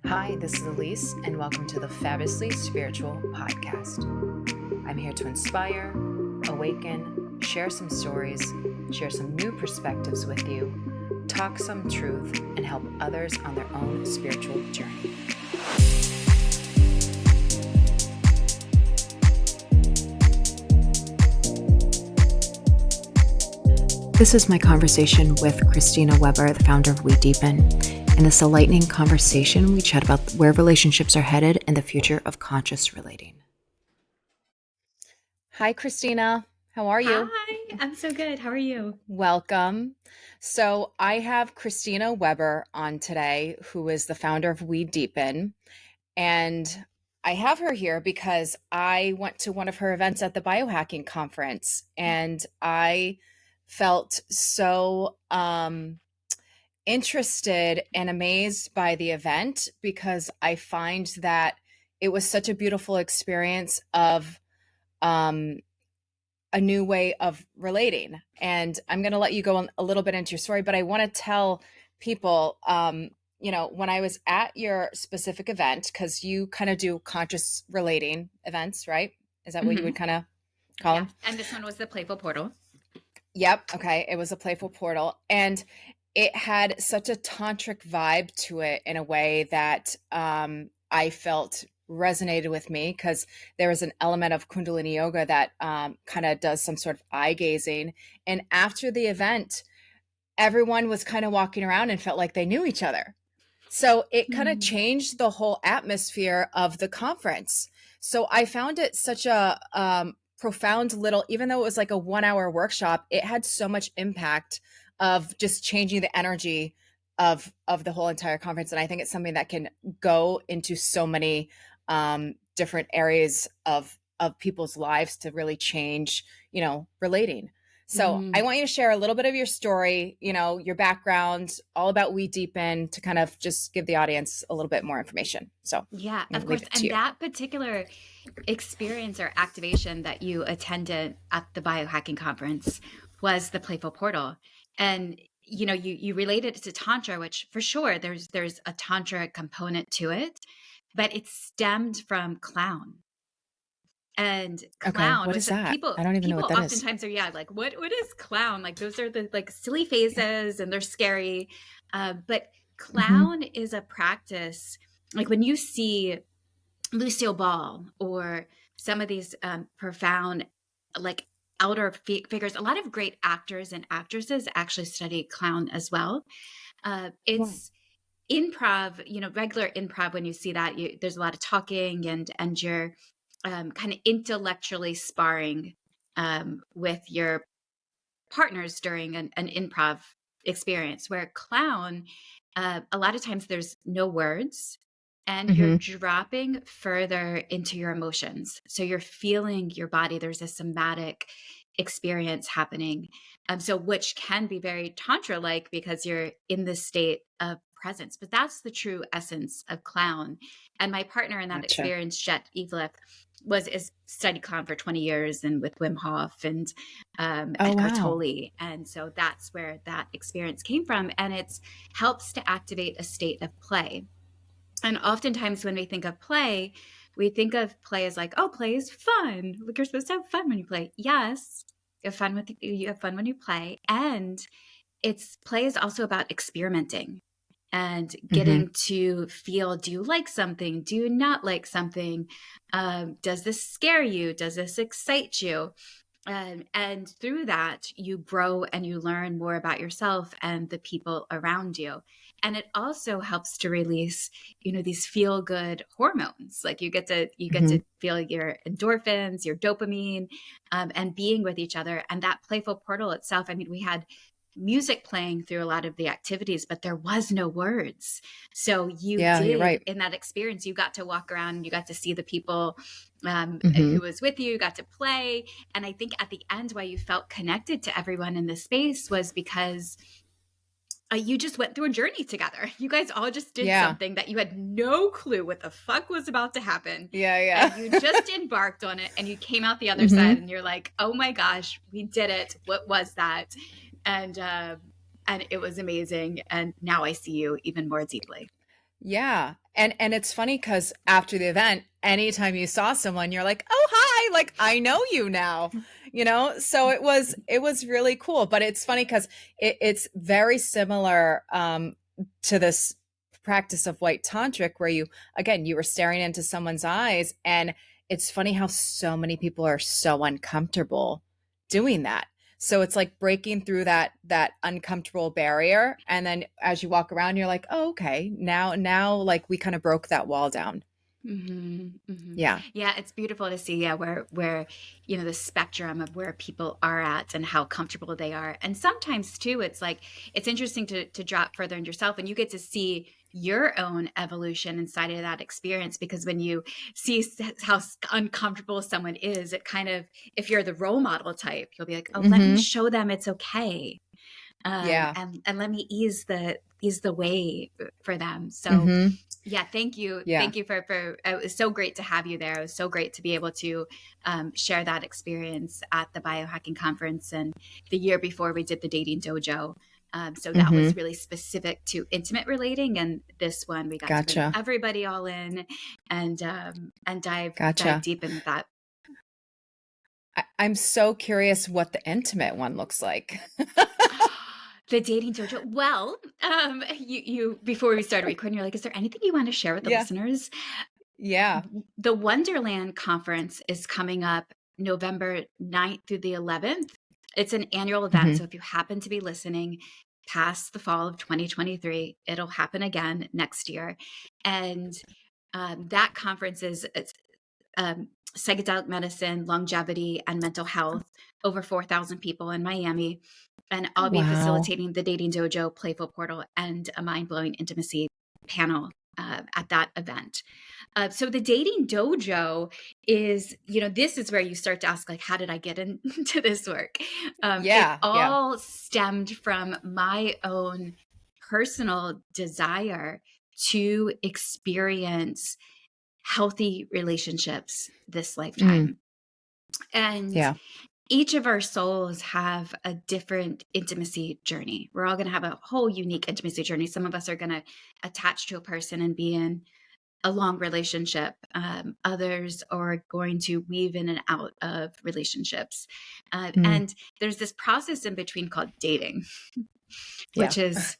Hi, this is Elise, and welcome to the Fabulously Spiritual Podcast. I'm here to inspire, awaken, share some stories, share some new perspectives with you, talk some truth, and help others on their own spiritual journey. This is my conversation with Christina Webber, the founder of Wedeepen. In this enlightening conversation, we chat about where relationships are headed and the future of conscious relating. Hi, Christina. How are you? Hi, I'm so good. How are you? Welcome. So I have Christina Webber on today, who is the founder of Wedeepen. And I have her here because I went to one of her events at the biohacking conference, and I felt so interested and amazed by the event because I find that it was such a beautiful experience of a new way of relating. And I'm going to let you go a little bit into your story, but I want to tell people, when I was at your specific event, because you kind of do conscious relating events, right? Is that what you would kind of call them? And this one was the Playful Portal. Yep. Okay. It was a playful portal. And it had such a tantric vibe to it in a way that I felt resonated with me, because there was an element of Kundalini yoga that kind of does some sort of eye gazing. And after the event, everyone was kind of walking around and felt like they knew each other. So it kind of changed the whole atmosphere of the conference. So I found it such a profound little, even though it was like a 1-hour workshop, it had so much impact of just changing the energy of the whole entire conference. And I think it's something that can go into so many different areas of people's lives to really change, relating. So I want you to share a little bit of your story, your background, all about Wedeepen, to kind of just give the audience a little bit more information. So yeah, of course. And that particular experience or activation that you attended at the biohacking conference was the Playful Portal. And you related it to Tantra, which for sure there's a Tantra component to it, but it stemmed from clown. And clown, okay, what is that? People, I don't even know what that is. Oftentimes are like, what is clown? Like, those are the like silly phases and they're scary. But clown is a practice. Like when you see Lucille Ball or some of these profound, like elder figures, a lot of great actors and actresses actually study clown as well. It's improv, regular improv. When you see that, there's a lot of talking and you're kind of intellectually sparring with your partners during an improv experience. Where clown, a lot of times there's no words and you're dropping further into your emotions. So you're feeling your body. There's a somatic experience happening. So which can be very Tantra-like because you're in this state of presence. But that's the true essence of clown. And my partner in that experience, Jet Eveleth, is studied clown for 20 years and with Wim Hof and Eckhart Tolle. And so that's where that experience came from. And it helps to activate a state of play. And oftentimes when we think of play as like, oh, play is fun. Like, you're supposed to have fun when you play. Yes, you have fun when you play. And play is also about experimenting and getting to feel, do you like something? Do you not like something? Does this scare you? Does this excite you? And through that, you grow and you learn more about yourself and the people around you. And it also helps to release, these feel good hormones. Like you get to feel your endorphins, your dopamine, and being with each other. And that playful portal itself, we had music playing through a lot of the activities, but there was no words. So you're right. In that experience, you got to walk around, you got to see the people who was with you, got to play. And I think at the end, why you felt connected to everyone in the space was because you just went through a journey together. You guys all just did something that you had no clue what the fuck was about to happen. Yeah. And you just embarked on it and you came out the other side and you're like, oh my gosh, we did it. What was that? And it was amazing. And now I see you even more deeply. Yeah. And it's funny because after the event, anytime you saw someone, you're like, oh hi, like I know you now. So it was really cool. But it's funny because it's very similar to this practice of white tantric where you were staring into someone's eyes, and it's funny how so many people are so uncomfortable doing that. So it's like breaking through that uncomfortable barrier, and then as you walk around you're like, oh, okay, now like we kind of broke that wall down. Yeah. Yeah, it's beautiful to see, yeah, where the spectrum of where people are at and how comfortable they are. And sometimes too, it's like it's interesting to drop further into yourself, and you get to see your own evolution inside of that experience, because when you see how uncomfortable someone is, it kind of, if you're the role model type, you'll be like, oh, let me Mm-hmm. show them it's okay. Yeah. And let me ease the way for them. So Mm-hmm. yeah, thank you. Yeah. Thank you for it was so great to have you there. It was so great to be able to share that experience at the biohacking conference. And the year before we did the dating dojo. So that Mm-hmm. was really specific to intimate relating. And this one, we got to bring Gotcha. everybody all in and dive Gotcha. deep into that. I'm so curious what the intimate one looks like. The dating dojo. Well, you before we started recording, you're like, is there anything you want to share with the Yeah. listeners? Yeah. The Wonderland conference is coming up November 9th through the 11th. It's an annual event. Mm-hmm. So if you happen to be listening past the fall of 2023, it'll happen again next year. And that conference is um, psychedelic medicine, longevity, and mental health. Over 4,000 people in Miami. And I'll be Wow. facilitating the Dating Dojo, Playful Portal, and a Mind Blowing Intimacy panel at that event. So the Dating Dojo is, this is where you start to ask, like, how did I get into this work? It Yeah. Yeah. all stemmed from my own personal desire to experience healthy relationships this Mm. lifetime. And Yeah. each of our souls have a different intimacy journey. We're all going to have a whole unique intimacy journey. Some of us are going to attach to a person and be in a long relationship. Others are going to weave in and out of relationships. Mm. And there's this process in between called dating, Yeah. which is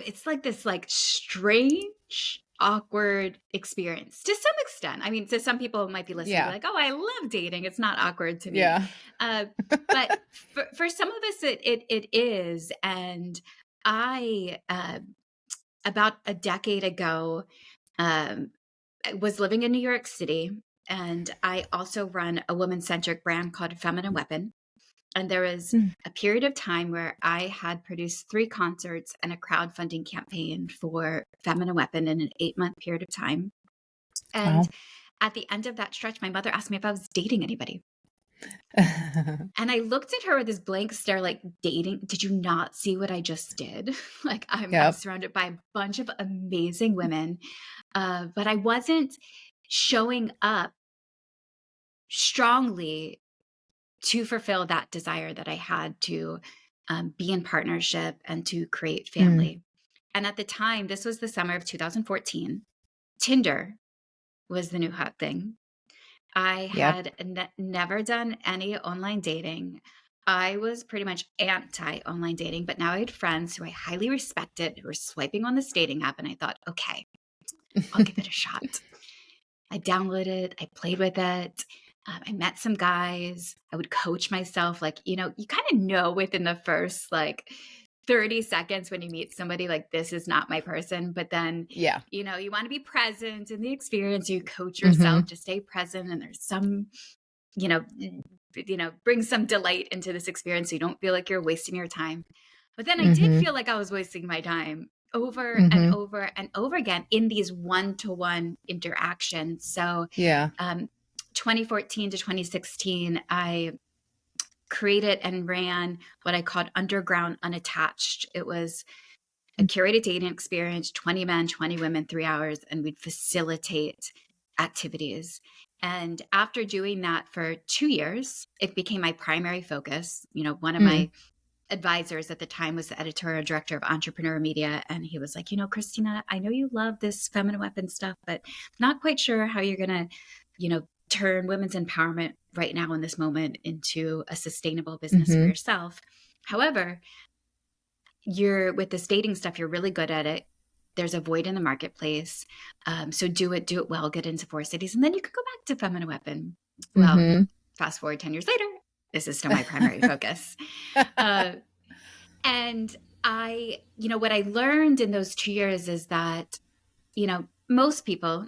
it's like this like strange, awkward experience to some extent. I mean, to some people might be listening and be Yeah. like, oh, I love dating. It's not awkward to me. Yeah. Uh, but for some of us, it is. And I, about a decade ago, um, I was living in New York City, and I also run a woman-centric brand called Feminine Weapon. And there was Mm. a period of time where I had produced 3 concerts and a crowdfunding campaign for Feminine Weapon in an 8-month period of time. And Wow. at the end of that stretch, my mother asked me if I was dating anybody. And I looked at her with this blank stare, like, dating? Did you not see what I just did? Like, I'm Yep. surrounded by a bunch of amazing women, but I wasn't showing up strongly to fulfill that desire that I had to be in partnership and to create Mm. family. And at the time, this was the summer of 2014, Tinder was the new hot thing. I Yep. had never done any online dating. I was pretty much anti online dating, but now I had friends who I highly respected who were swiping on this dating app. And I thought, okay, I'll give it a shot. I downloaded it, I played with it. I met some guys. I would coach myself. Like, you kind of know within the first like 30 seconds when you meet somebody, like, this is not my person. But then, Yeah. you want to be present in the experience. You coach yourself Mm-hmm. to stay present. And there's some, you know, bring some delight into this experience so you don't feel like you're wasting your time. But then I did Mm-hmm. feel like I was wasting my time over and Mm-hmm. over and over again in these one-to-one interactions. So Yeah. 2014 to 2016, I created and ran what I called Underground Unattached. It was a curated dating experience, 20 men, 20 women, 3 hours, and we'd facilitate activities. And after doing that for 2 years, it became my primary focus. One of Mm. my advisors at the time was the editorial director of Entrepreneur Media. And he was like, Christina, I know you love this feminine weapon stuff, but not quite sure how you're going to, turn women's empowerment right now in this moment into a sustainable business for yourself. However, with this dating stuff, you're really good at it. There's a void in the marketplace. So do it well, get into 4 cities, and then you could go back to feminine weapon. Well, fast forward 10 years later, this is still my primary focus. And what I learned in those 2 years is that, most people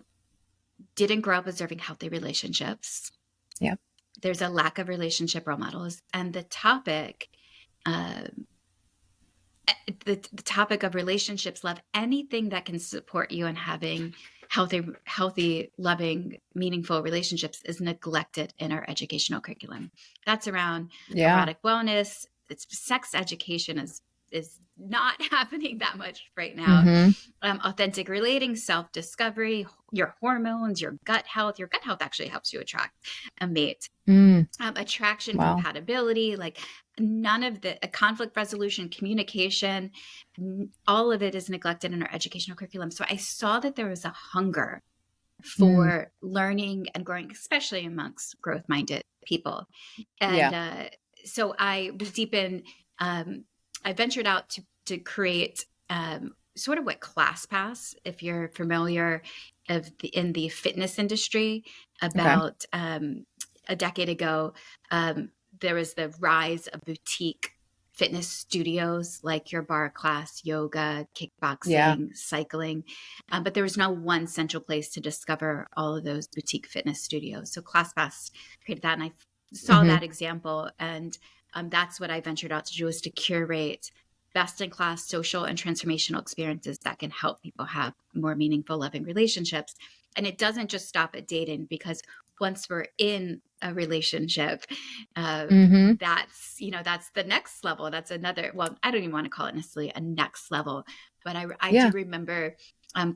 didn't grow up observing healthy relationships. Yeah. There's a lack of relationship role models. And the topic, the topic of relationships, love, anything that can support you in having healthy, loving, meaningful relationships is neglected in our educational curriculum. That's around erotic wellness. It's sex education is not happening that much right now. Authentic relating, self-discovery, your hormones, your gut health. Your gut health actually helps you attract a mate. Attraction, compatibility, like none of the conflict resolution, communication, all of it is neglected in our educational curriculum. So I saw that there was a hunger for learning and growing, especially amongst growth-minded people. And so I was Wedeepen. I ventured out to create sort of what ClassPass, if you're familiar, in the fitness industry. About a decade ago, there was the rise of boutique fitness studios like your bar class, yoga, kickboxing, cycling. But there was no one central place to discover all of those boutique fitness studios. So ClassPass created that, and I saw that example, and that's what I ventured out to do, is to curate best-in-class social and transformational experiences that can help people have more meaningful, loving relationships. And it doesn't just stop at dating, because once we're in a relationship, that's the next level. That's another, well, I don't even want to call it necessarily a next level, but I do remember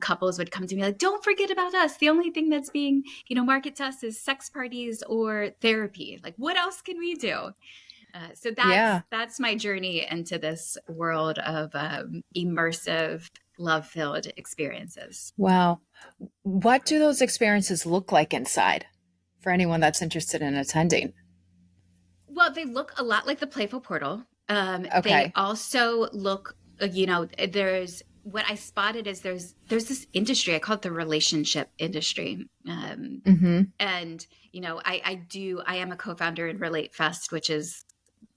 couples would come to me like, don't forget about us. The only thing that's being, marketed to us is sex parties or therapy. Like, what else can we do? So that's my journey into this world of immersive, love-filled experiences. Wow. What do those experiences look like inside for anyone that's interested in attending? Well, they look a lot like the Playful Portal. They also look, there's what I spotted is there's this industry, I call it the relationship industry. And, I am a co-founder in Relate Fest, which is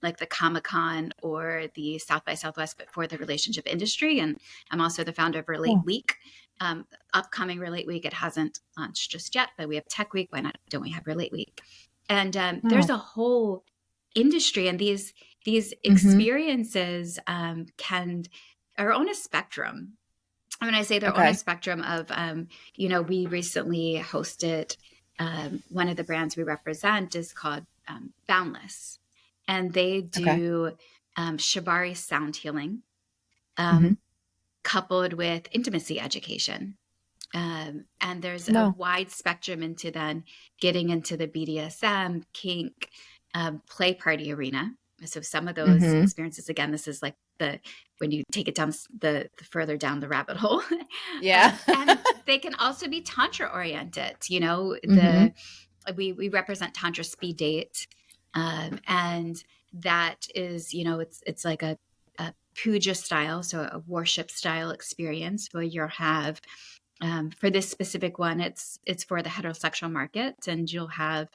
like the Comic-Con or the South by Southwest, but for the relationship industry. And I'm also the founder of Relate Week. Upcoming Relate Week, it hasn't launched just yet, but we have Tech Week. Why not? Don't we have Relate Week? And there's a whole industry, and these experiences are on a spectrum. When I say they're on a spectrum of, we recently hosted one of the brands we represent is called Boundless. And they do Shibari sound healing, coupled with intimacy education. And there's a wide spectrum into then getting into the BDSM, kink, play party arena. So some of those experiences, again, this is like when you take it down the further down the rabbit hole. And they can also be Tantra oriented. We represent Tantra Speed Date. And that is, it's like a puja style, so a worship style experience where you'll have, for this specific one, it's for the heterosexual market, and you'll have,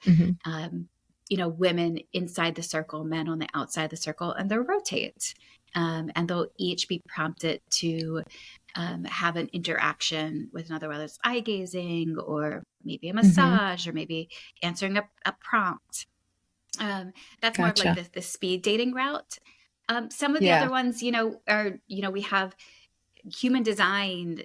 women inside the circle, men on the outside the circle, and they'll rotate, and they'll each be prompted to have an interaction with another, whether it's eye gazing or maybe a massage or maybe answering a prompt. That's more of like the speed dating route. Some of the other ones, are, we have human design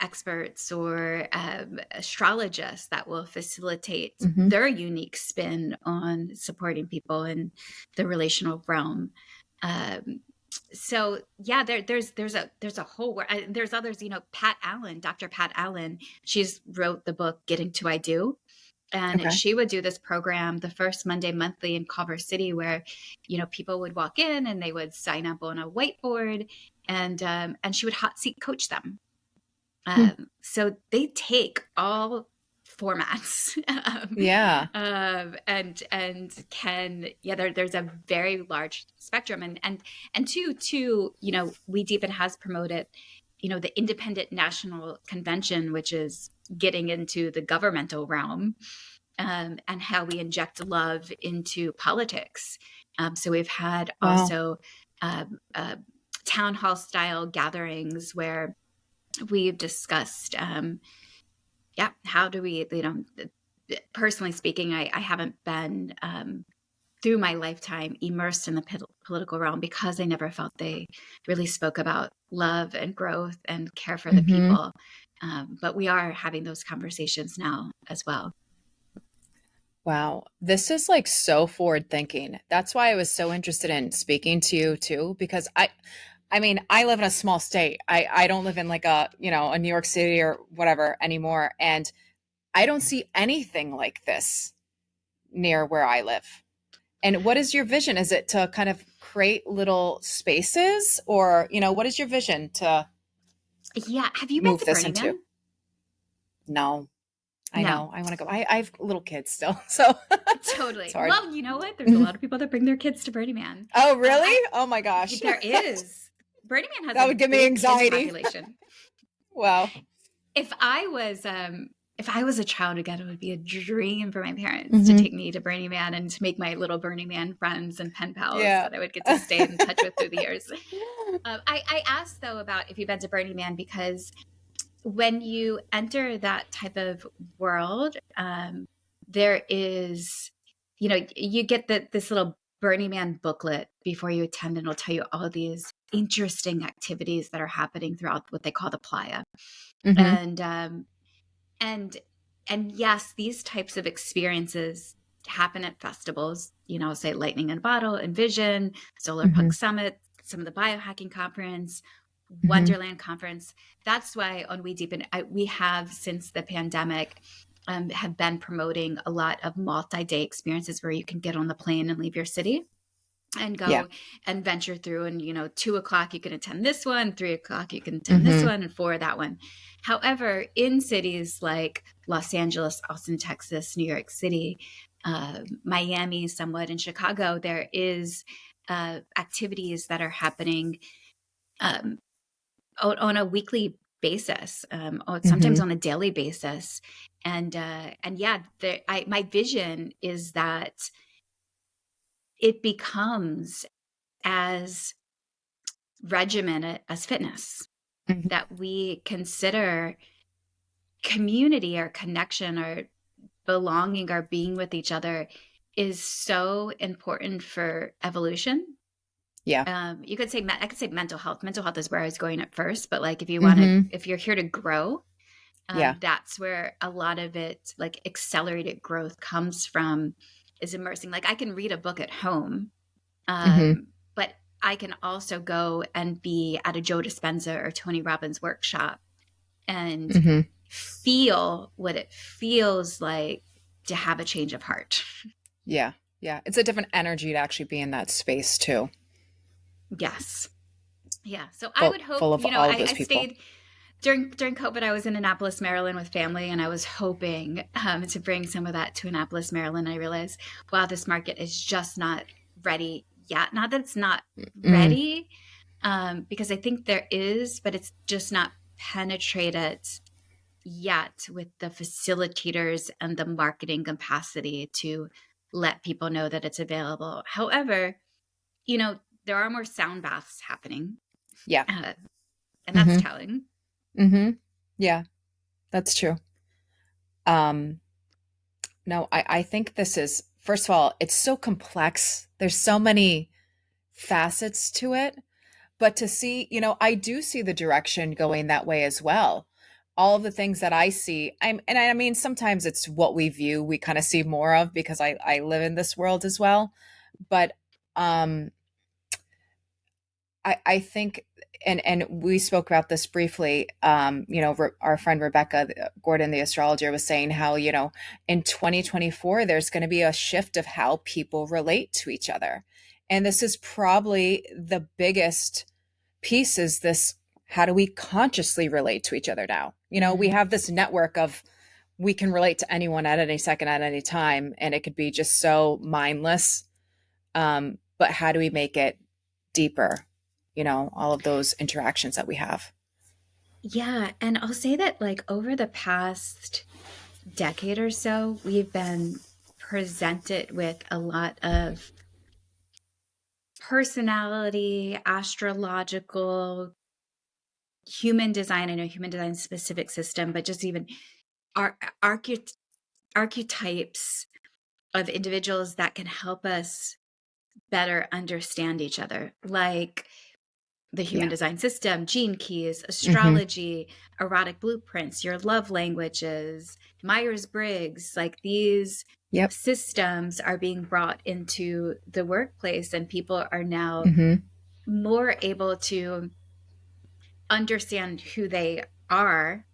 experts or astrologists that will facilitate their unique spin on supporting people in the relational realm. So yeah, there's a whole world. There's others, Dr. Pat Allen, she's wrote the book Getting to I Do. And Okay. she would do this program the first Monday monthly in Culver City where, people would walk in and they would sign up on a whiteboard, and she would hot seat coach them. Hmm. So they take all formats, Yeah. and can, there's a very large spectrum, and two, Wedeepen has promoted, the Independent National Convention, which is getting into the governmental realm, and how we inject love into politics. So we've had Wow. also town hall style gatherings where we've discussed, how do we, personally speaking, I haven't been, through my lifetime, immersed in the political realm because I never felt they really spoke about love and growth and care for the Hmm. people. But we are having those conversations now as well. Wow. This is like so forward thinking. That's why I was so interested in speaking to you too, because I mean, I live in a small state. I don't live in like a New York City or whatever anymore. And I don't see anything like this near where I live. And what is your vision? Is it to kind of create little spaces or, what is your vision to Yeah. Have you been move to this Burning into? Man? No, I No. know. I want to go. I have little kids still, so it's Totally. hard. Well, you know what? There's a Mhm. lot of people that bring their kids to Burning Man. Oh, really? I Oh my gosh. There is. Burning Man has That a would give me big kids anxiety. population. Wow. If I was if I was a child again, it would be a dream for my parents to Hmm. take me to Burning Man and to make my little Burning Man friends and pen pals Yeah. that I would get to stay in touch with through the years. I asked though about if you've been to Burning Man because when you enter that type of world, there is, you get this little Burning Man booklet before you attend, and it'll tell you all of these interesting activities that are happening throughout what they call the playa. Hmm. And and and yes, these types of experiences happen at festivals, say Lightning in a Bottle, Envision, Solar Hmm. Punk Summit, some of the biohacking conference, Hmm. Wonderland conference. That's why on Wedeepen, we have since the pandemic have been promoting a lot of multi-day experiences where you can get on the plane and leave your city and Yeah. go and venture through, and 2 o'clock you can attend this one, 3 o'clock you can attend this Hmm. one, and 4 that one. However, in cities like Los Angeles, Austin, Texas, New York City, Miami, somewhat, in Chicago, there is activities that are happening um, on a weekly basis, or sometimes Hmm. on a daily basis. And yeah, my vision is that it becomes as regimented as fitness, Hmm. that we consider community or connection or belonging or being with each other is so important for evolution. Yeah. You could say, I could say mental health. Mental health is where I was going at first, but like Hmm. if you're here to grow, Yeah. that's where a lot of it, like accelerated growth, comes from, is immersing. Like I can read a book at home, Hmm. but I can also go and be at a Joe Dispenza or Tony Robbins workshop and Hmm. feel what it feels like to have a change of heart. Yeah. Yeah. It's a different energy to actually be in that space too. Yes. Yeah. So I would Full hope, of all of those I people. stayed during COVID. I was in Annapolis, Maryland with family, and I was hoping to bring some of that to Annapolis, Maryland. I realized, wow, this market is just not ready yet. Not that it's not Mm. ready, because I think there is, but it's just not penetrated yet with the facilitators and the marketing capacity to let people know that it's available. However, there are more sound baths happening, Yeah. uh, and that's Hmm. telling. Hmm. Yeah. That's true. Um, no, I think this is, first of all, it's so complex. There's so many facets to it. But to see, I do see the direction going that way as well. All of the things that I see, and I mean, sometimes it's what we view, we kind of see more of because I live in this world as well. But um, I think, and we spoke about this briefly. Our friend Rebecca Gordon, the astrologer, was saying how, in 2024, there's going to be a shift of how people relate to each other. And this is probably the biggest piece, is this: how do we consciously relate to each other now? We Mm-hmm. have this network of, we can relate to anyone at any second, at any time, and it could be just so mindless. But how do we make it deeper? All of those interactions that we have. Yeah. And I'll say that, like, over the past decade or so, we've been presented with a lot of personality, astrological, human design. I know human design is a specific system, but just even our archetypes of individuals that can help us better understand each other, like the human Yeah. design system, gene keys, Mm-hmm. astrology, erotic blueprints, your love languages, Myers-Briggs. Like, these Yep. systems are being brought into the workplace, and people are now Mm-hmm. more able to understand who they are,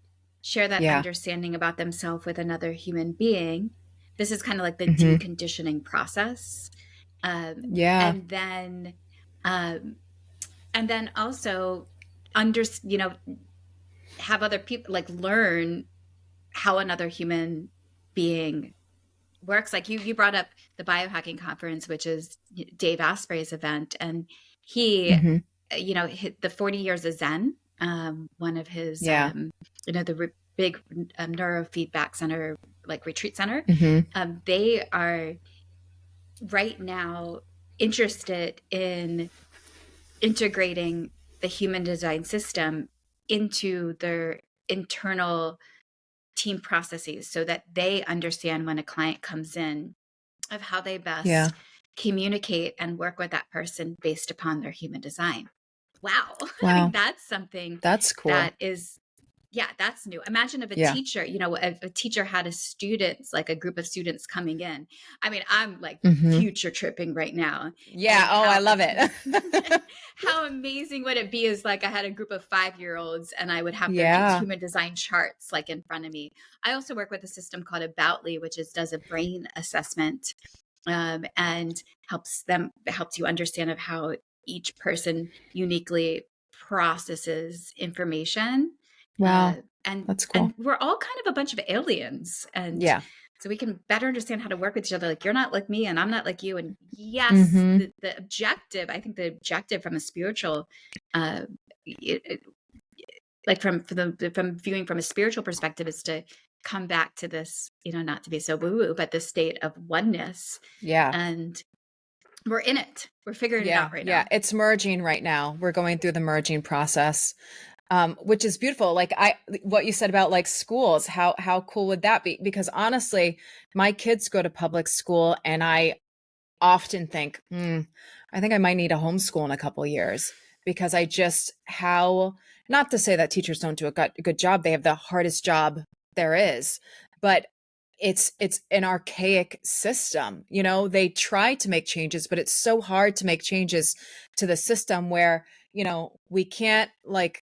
share that Yeah. understanding about themselves with another human being. This is kind of like the Mm-hmm. deconditioning process. Um, Yeah. and then, um, and then also under, you know, have other people like learn how another human being works. Like, you brought up the biohacking conference, which is Dave Asprey's event, and he, Mm-hmm. hit the 40 years of Zen, one of his, Yeah. the big neurofeedback center, like retreat center. Mm-hmm. They are right now interested in integrating the human design system into their internal team processes, so that they understand when a client comes in of how they Yeah. best communicate and work with that person based upon their human design. Wow. I mean, Wow. that's something That's cool. that is, yeah, that's new. Imagine if a Yeah. teacher, if a teacher had a students, like a group of students coming in. I mean, I'm like Mm-hmm. future tripping right now. Yeah. And Oh, I love it. how amazing would it be is, like, I had a group of 5-year-olds and I would have their Yeah. human design charts like in front of me. I also work with a system called Aboutly, which does a brain assessment, and helps you understand of how each person uniquely processes information. uh, Wow. and That's and cool. we're all kind of a bunch of aliens, and Yeah. so we can better understand how to work with each other. Like, you're not like me and I'm not like you. And yes, Mm-hmm. the objective, I think the objective from a spiritual, uh, like from viewing from a spiritual perspective, is to come back to this, not to be so woo woo, but this state of oneness. Yeah. And we're in it. We're figuring it Yeah. out right Yeah. now. It's merging right now. We're going through the merging process. Which is beautiful. Like, what you said about like schools, how cool would that be? Because honestly, my kids go to public school, and I often think, I think I might need a homeschool in a couple of years, because I just, how, not to say that teachers don't do a good job, they have the hardest job there is, but it's an archaic system. They try to make changes, but it's so hard to make changes to the system where, we can't, like,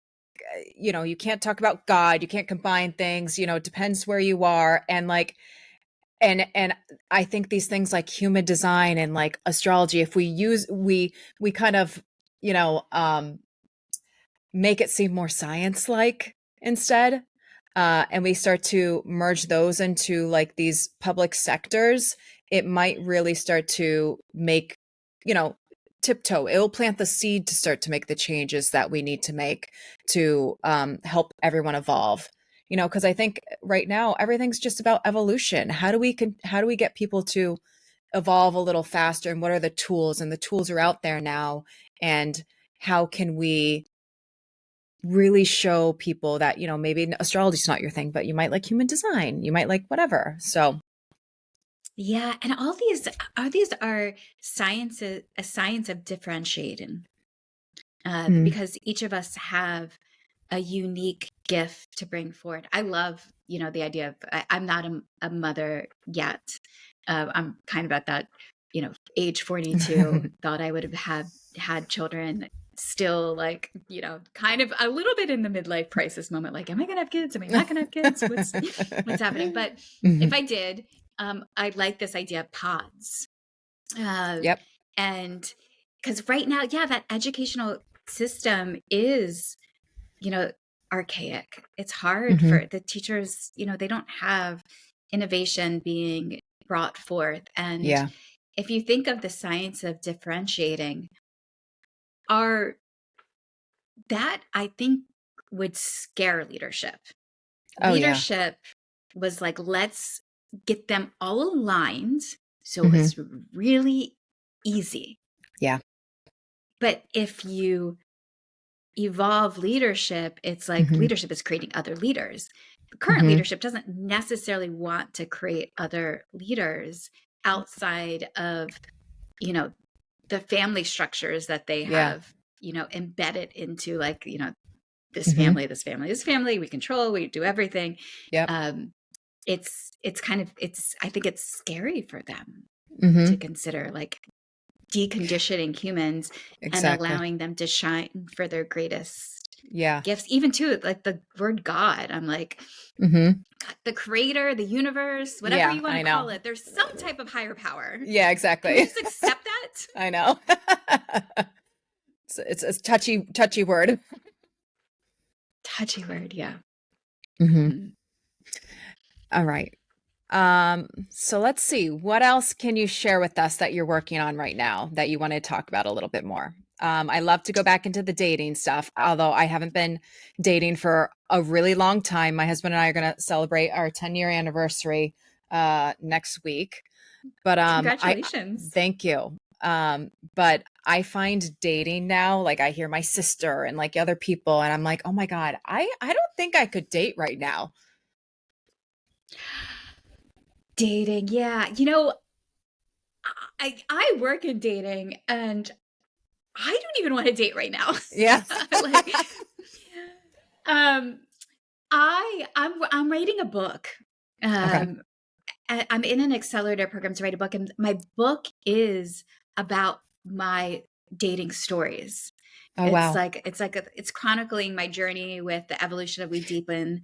you can't talk about God, you can't combine things, it depends where you are. And like, and I think these things like human design and like astrology, if we kind of, you know um make it seem more science like instead, and we start to merge those into like these public sectors, it might really start to make, you know tiptoe, it will plant the seed to start to make the changes that we need to make to, help everyone evolve. Because I think right now everything's just about evolution. How do we get people to evolve a little faster, and what are the tools? And the tools are out there now, and how can we really show people that, maybe astrology's not your thing, but you might like human design, you might like whatever. So Yeah, and all these are sciences, a science of differentiating, mm, because each of us have a unique gift to bring forward. I love, the idea of, I'm not a mother yet. I'm kind of at that, age 42. Thought I would have had children still like, kind of a little bit in the midlife crisis moment. Like, am I going to have kids? Am I not going to have kids? What's happening? But if I did, I like this idea of pods. Yep. And because right now, that educational system is, archaic. It's hard for the teachers, they don't have innovation being brought forth. And if you think of the science of differentiating, that I think would scare leadership. Leadership was like, let's get them all aligned. So it's really easy. Yeah. But if you evolve leadership, it's like leadership is creating other leaders. Current leadership doesn't necessarily want to create other leaders outside of, the family structures that they have, embedded into like, this family, this family, this family, we control, we do everything. Yeah. I think it's scary for them to consider like deconditioning humans and allowing them to shine for their greatest gifts, even too, like the word God. I'm like, the creator, the universe, whatever you want to call it, there's some type of higher power. Yeah, exactly. Can we just accept that? I know. It's a touchy word. Touchy word. Yeah. All right. So let's see, what else can you share with us that you're working on right now that you want to talk about a little bit more? I love to go back into the dating stuff, although I haven't been dating for a really long time. My husband and I are going to celebrate our 10-year anniversary next week. But congratulations. Thank you. But I find dating now, like I hear my sister and like other people, and I'm like, oh my God, I don't think I could date right now. Dating. Yeah. I work in dating and I don't even want to date right now. Yeah. Like, I'm writing a book. I'm in an accelerator program to write a book, and my book is about my dating stories. Oh, it's wow. It's chronicling my journey with the evolution of Wedeepen,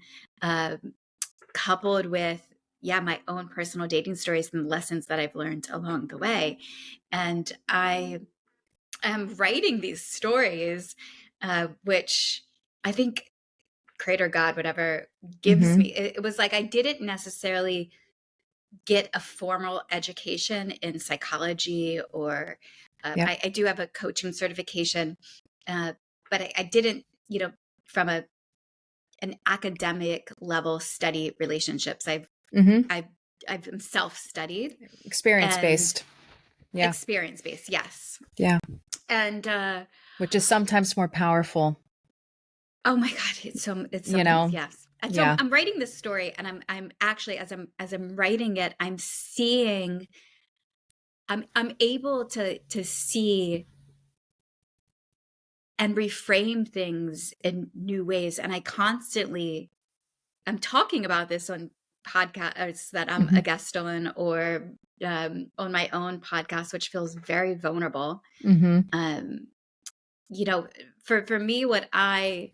coupled with my own personal dating stories and lessons that I've learned along the way. And I am writing these stories, which I think Creator God, whatever, gives me. It was like I didn't necessarily get a formal education in psychology or I do have a coaching certification, but I didn't, from an academic level study relationships. I've self-studied. Experience-based. Yeah. Experience-based. Yes. Yeah. And which is sometimes more powerful. Oh my God. It's so yes. And so I'm writing this story, and I'm actually, as I'm writing it, I'm seeing, I'm able to see and reframe things in new ways. And I'm talking about this on podcasts that I'm a guest on, or on my own podcast, which feels very vulnerable. For me, what I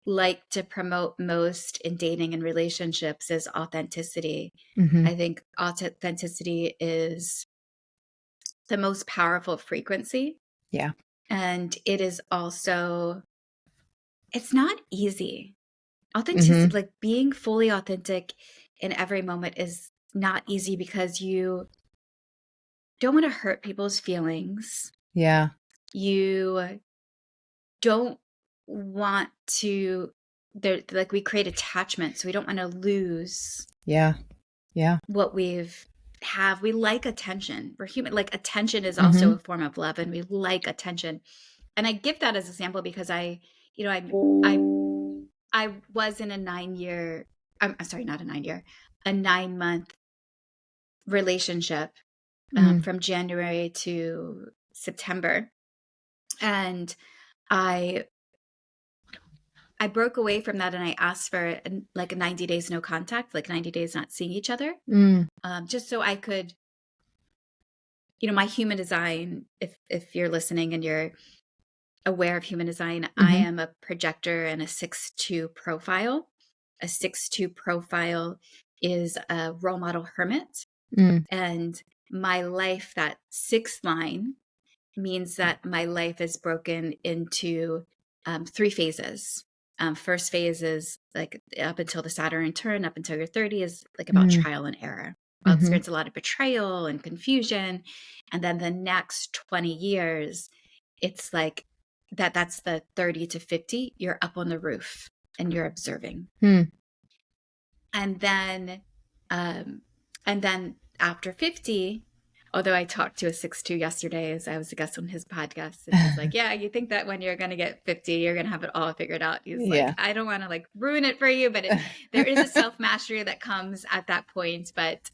like to promote most in dating and relationships is authenticity. I think authenticity is the most powerful frequency. Yeah. And it is also, it's not easy. Authenticity, like being fully authentic in every moment, is not easy because you don't want to hurt people's feelings. Yeah. You don't want to, like, we create attachment, so we don't want to lose what we like attention. We're human. Like, attention is also a form of love, and we like attention. And I give that as an example because I was in a 9-month relationship from January to September. And I broke away from that, and I asked for like a 90 days no contact, like 90 days not seeing each other, just so I could, my human design, if you're listening and you're aware of human design. I Mm-hmm. am a projector and a 6-2 profile. A 6-2 profile is a role model hermit. Mm. And my life, that sixth line, means that my life is broken into 3 phases. First phase is like up until the Saturn return, up until your 30 is like about Mm. trial and error. I'll Mm-hmm. experience a lot of betrayal and confusion. And then the next 20 years, it's like that's the 30 to 50. You're up on the roof and you're observing. Mm. And then, um, and then after 50, although I talked to a 6-2 yesterday as I was a guest on his podcast, and he's like, yeah, you think that when you're going to get 50, you're going to have it all figured out. He's like, Yeah. I don't want to like ruin it for you, but there is a self-mastery that comes at that point, but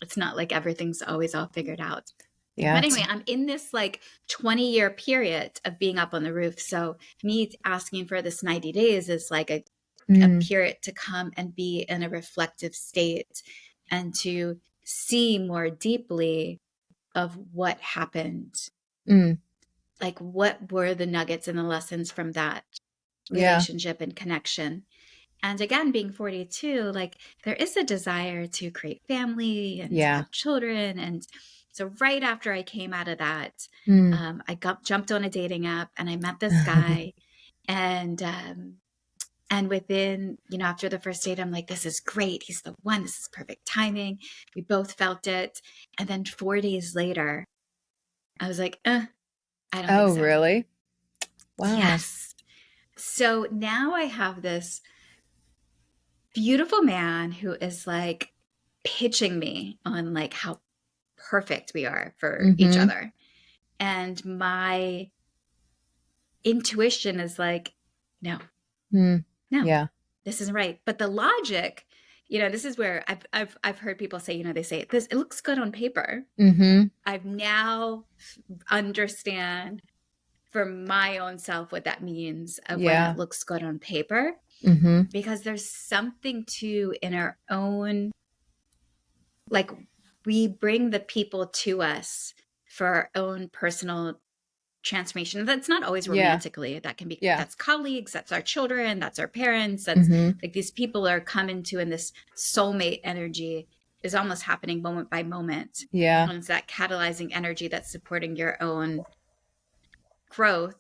it's not like everything's always all figured out. Yeah. But anyway, I'm in this like 20-year period of being up on the roof. So me asking for this 90 days is like a period to come and be in a reflective state and to see more deeply of what happened. Mm. Like, what were the nuggets and the lessons from that Yeah. relationship and connection? And again, being 42, like there is a desire to create family and to Yeah. have children. And so right after I came out of that, Mm. I jumped on a dating app and I met this guy. And within, after the first date, I'm like, this is great. He's the one. This is perfect timing. We both felt it. And then 4 days later, I was like, I don't think Oh, so. really? Wow. Yes. So now I have this beautiful man who is like pitching me on like how perfect we are for each Mm-hmm. other. And my intuition is like, no, Mm. no, Yeah. this isn't right. But the logic, this is where I've heard people say, they say this, it looks good on paper. Mm-hmm. I've now understand for my own self what that means of when Yeah. it looks good on paper, Mm-hmm. because there's something to in our own, like we bring the people to us for our own personal transformation. That's not always Yeah. romantically. That can be, Yeah. that's colleagues, that's our children, that's our parents. That's Mm-hmm. like these people are coming to, and this soulmate energy is almost happening moment by moment. Yeah. And it's that catalyzing energy that's supporting your own growth.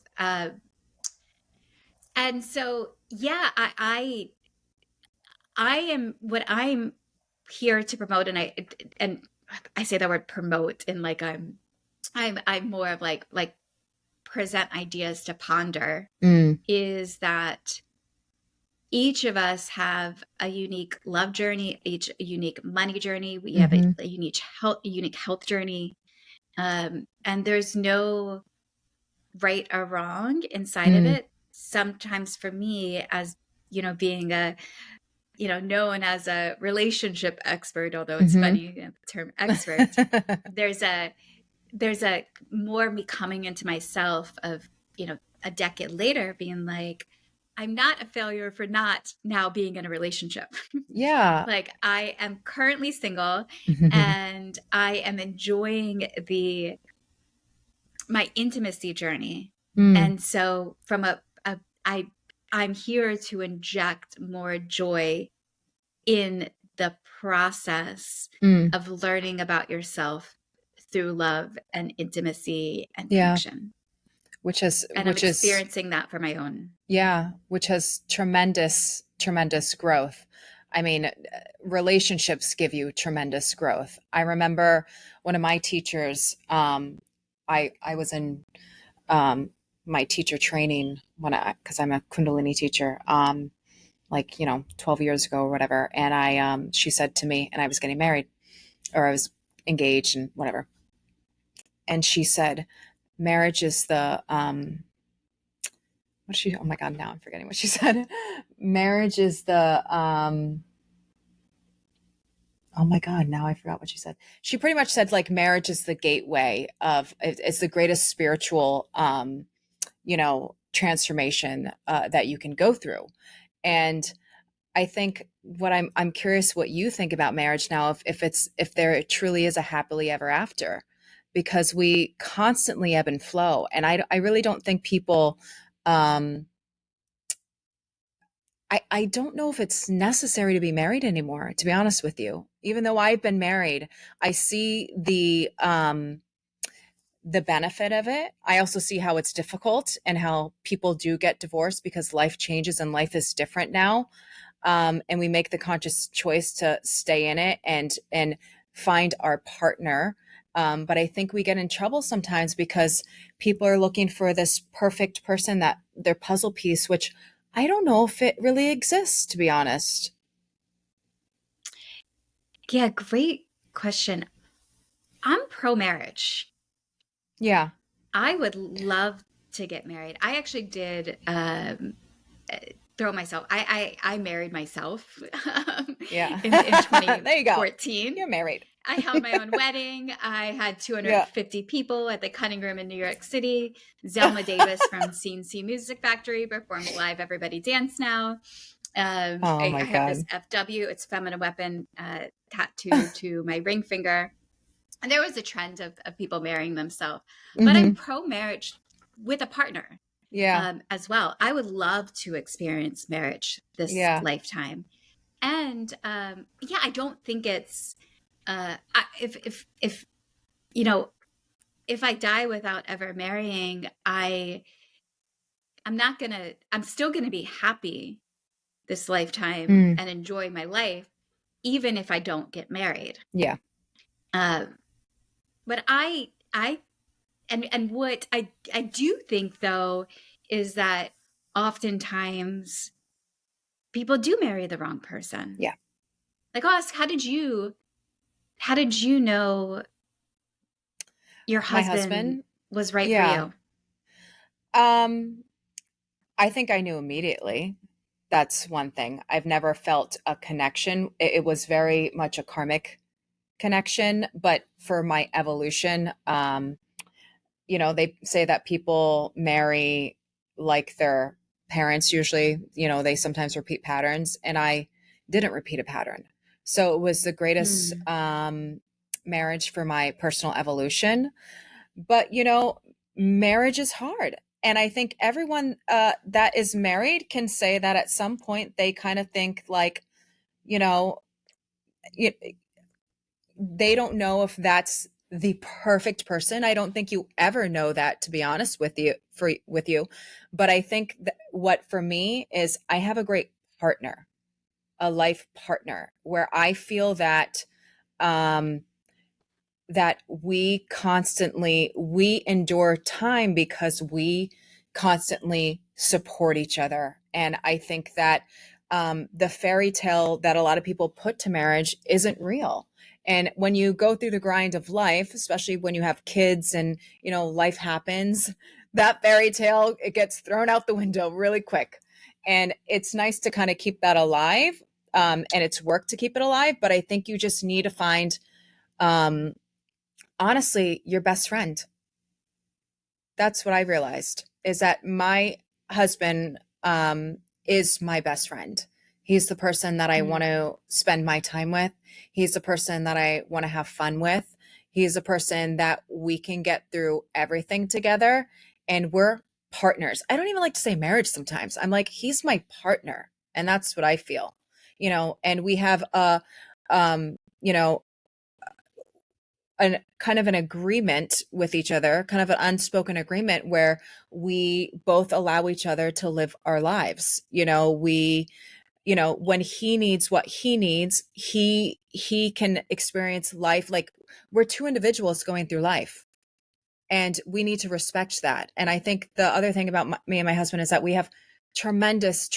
And so, yeah, I am what I'm here to promote. And I say that word promote and like, I'm more of like present ideas to ponder, is that each of us have a unique love journey, each a unique money journey. We have a unique health journey. And there's no right or wrong inside of it. Sometimes for me, as being a known as a relationship expert, although it's funny, the term expert, there's a more me coming into myself of, a decade later being like, I'm not a failure for not now being in a relationship. Yeah. Like I am currently single and I am enjoying my intimacy journey. And so from I'm here to inject more joy in the process of learning about yourself through love and intimacy and connection. And I'm experiencing that for my own. Yeah, which has tremendous, tremendous growth. I mean, relationships give you tremendous growth. I remember one of my teachers, I was in my teacher training because I'm a Kundalini teacher, 12 years ago or whatever. And she said to me, and I was getting married or I was engaged and whatever. And she said, marriage is the, oh my God, now I'm forgetting what she said. Marriage is the, oh my God, now I forgot what she said. She pretty much said like marriage is the gateway it's the greatest spiritual, transformation that you can go through. And I think I'm curious what you think about marriage now, if there truly is a happily ever after, because we constantly ebb and flow. And I really don't think people, um, I don't know if it's necessary to be married anymore, to be honest with you. Even though I've been married, I see the benefit of it. I also see how it's difficult and how people do get divorced because life changes and life is different now. And we make the conscious choice to stay in it and find our partner. But I think we get in trouble sometimes because people are looking for this perfect person, that their puzzle piece, which I don't know if it really exists, to be honest. Yeah, great question. I'm pro marriage. Yeah, I would love to get married. I actually did throw myself. I married myself yeah. in There you go. 2014. You're married. I held my own wedding. I had Yeah. 250 people at the Cutting Room in New York City. Zelma Davis from C&C Music Factory performed live Everybody Dance Now. Oh I my have this God. FW, it's Feminine Weapon, tattooed to my ring finger. And there was a trend of people marrying themselves. But I'm Hmm. pro marriage with a partner Yeah. as well. I would love to experience marriage this Yeah. lifetime. And yeah, I don't think it's if you know, if I die without ever marrying, I'm still gonna be happy this lifetime Mm. and enjoy my life, even if I don't get married. Yeah. Um, but and what I do think though is that oftentimes people do marry the wrong person. Yeah. Like, I'll ask, how did you know your My husband husband. was right for Yeah. you? Um, I think I knew immediately. That's one thing. I've never felt a connection. It was very much a karmic connection, but for my evolution, they say that people marry like their parents usually, they sometimes repeat patterns, and I didn't repeat a pattern. So it was the greatest Mm. marriage for my personal evolution. But, marriage is hard. And I think everyone that is married can say that at some point they kind of think like, you know, y- they don't know if that's the perfect person. I don't think you ever know that, to be honest with you. But I think that what for me is I have a great partner, a life partner where I feel um that we endure time because we constantly support each other. And I think that the fairy tale that a lot of people put to marriage isn't real. And when you go through the grind of life, especially when you have kids and life happens, that fairy tale, it gets thrown out the window really quick. And it's nice to kind of keep that alive, and it's work to keep it alive. But I think you just need to find, um, honestly, your best friend. That's what I realized, is that my husband is my best friend. He's the person that I want Mm. to spend my time with. He's the person that I want to have fun with. He's a person that we can get through everything together. And we're partners. I don't even like to say marriage sometimes. I'm like, he's my partner. And that's what I feel, and we have um, you know, kind of an agreement with each other, kind of an unspoken agreement where we both allow each other to live our lives. When he needs what he needs, he can experience life like we're two individuals going through life, and we need to respect that. And I think the other thing about me and my husband is that we have tremendous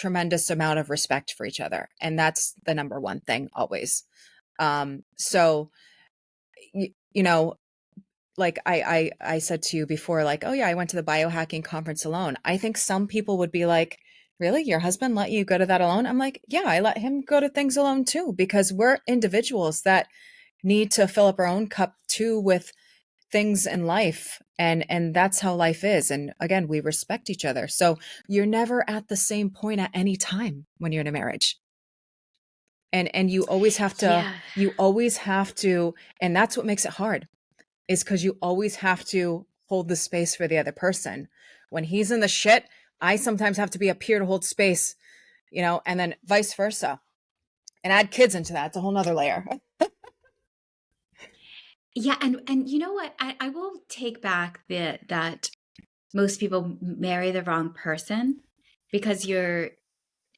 amount of respect for each other, and that's the number one thing always. So you know like I said to you before, like, oh yeah, I went to the biohacking conference alone. I think some people would be like, really, your husband let you go to that alone? I'm like, yeah, I let him go to things alone too, because we're individuals that need to fill up our own cup too with things in life, and that's how life is. And again, we respect each other, so you're never at the same point at any time when you're in a marriage. And you always have to, Yeah. and that's what makes it hard. is because you always have to hold the space for the other person. When he's in the shit, I sometimes have to be up here to hold space, and then vice versa. And add kids into that. It's a whole nother layer. Yeah, and you know what? I will take back that most people marry the wrong person because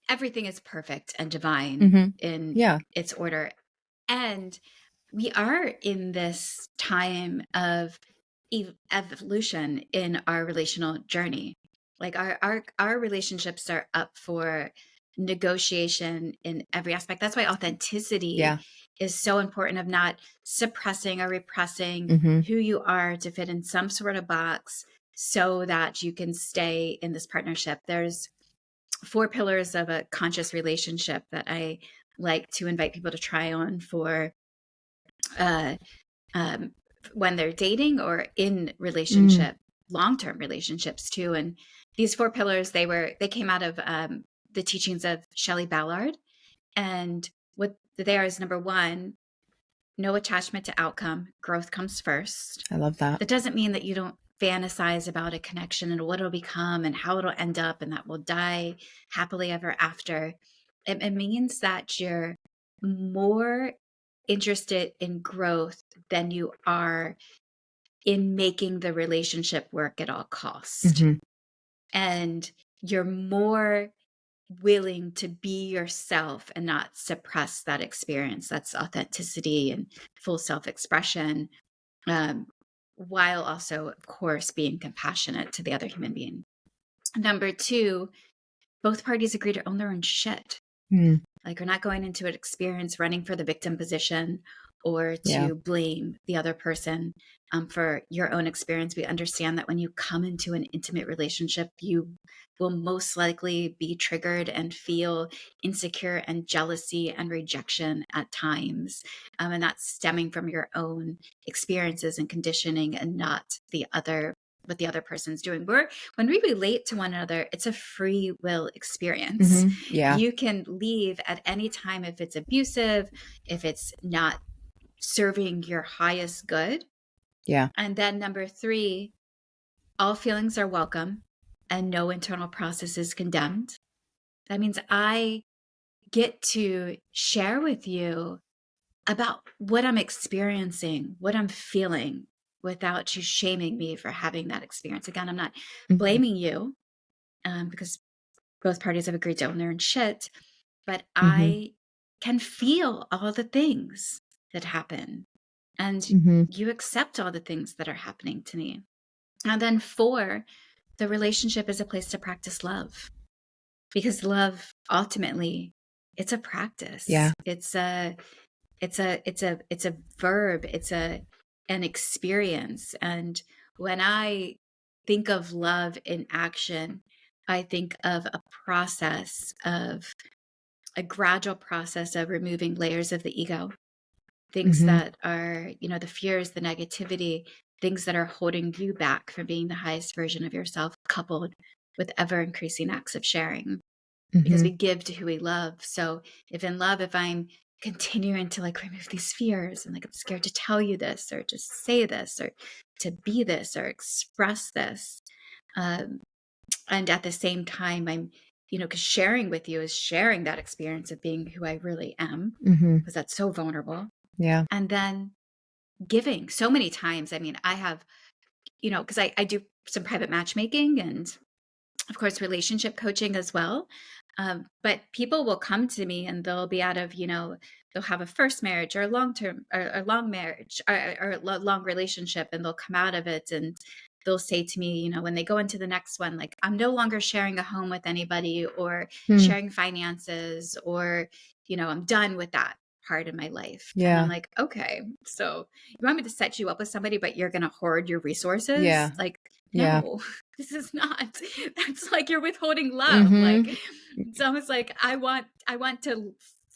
everything is perfect and divine in Yeah. its order. And we are in this time of evolution in our relational journey. Like our relationships are up for negotiation in every aspect. That's why authenticity is so important, of not suppressing or repressing who you are to fit in some sort of box so that you can stay in this partnership. There's 4 pillars of a conscious relationship that I like to invite people to try on for uh, when they're dating or in relationship, long-term relationships too. And these 4 pillars, they came out of the teachings of Shelley Ballard. And what they are is, number 1, no attachment to outcome. Growth comes first. I love that. That doesn't mean that you don't fantasize about a connection and what it'll become and how it'll end up and that will die happily ever after. It means that you're more interested in growth than you are in making the relationship work at all cost. And you're more willing to be yourself and not suppress that experience. That's authenticity and full self-expression, while also, of course, being compassionate to the other human being. Number 2, both parties agree to own their own shit. Like, we're not going into an experience running for the victim position or to blame the other person for your own experience. We understand that when you come into an intimate relationship, you will most likely be triggered and feel insecure and jealousy and rejection at times. And that's stemming from your own experiences and conditioning and not what the other person's doing. When we relate to one another, it's a free will experience. You can leave at any time if it's abusive, if it's not serving your highest good. And then number 3, all feelings are welcome and no internal process is condemned. That means I get to share with you about what I'm experiencing, what I'm feeling, without you shaming me for having that experience. Again, I'm not blaming you because both parties have agreed to own their own shit, but I can feel all the things that happen, and you accept all the things that are happening to me. And then 4, the relationship is a place to practice love, because love, ultimately, it's a practice. It's a verb. It's an experience. And when I think of love in action, I think of a gradual process of removing layers of the ego, things that are, the fears, the negativity, things that are holding you back from being the highest version of yourself, coupled with ever increasing acts of sharing, because we give to who we love. So if I'm continuing to remove these fears and I'm scared to tell you this or just say this or to be this or express this, and at the same time I'm because sharing with you is sharing that experience of being who I really am, because that's so vulnerable. And then giving so many times. I mean, I have, because I do some private matchmaking and of course relationship coaching as well. But people will come to me and they'll be out of, they'll have a first marriage or a long-term or a long marriage or a long relationship, and they'll come out of it and they'll say to me, when they go into the next one, I'm no longer sharing a home with anybody or sharing finances, or, I'm done with that part of my life. And I'm like, okay, so you want me to set you up with somebody, but you're going to hoard your resources? No, this is not, that's you're withholding love. It's almost I want to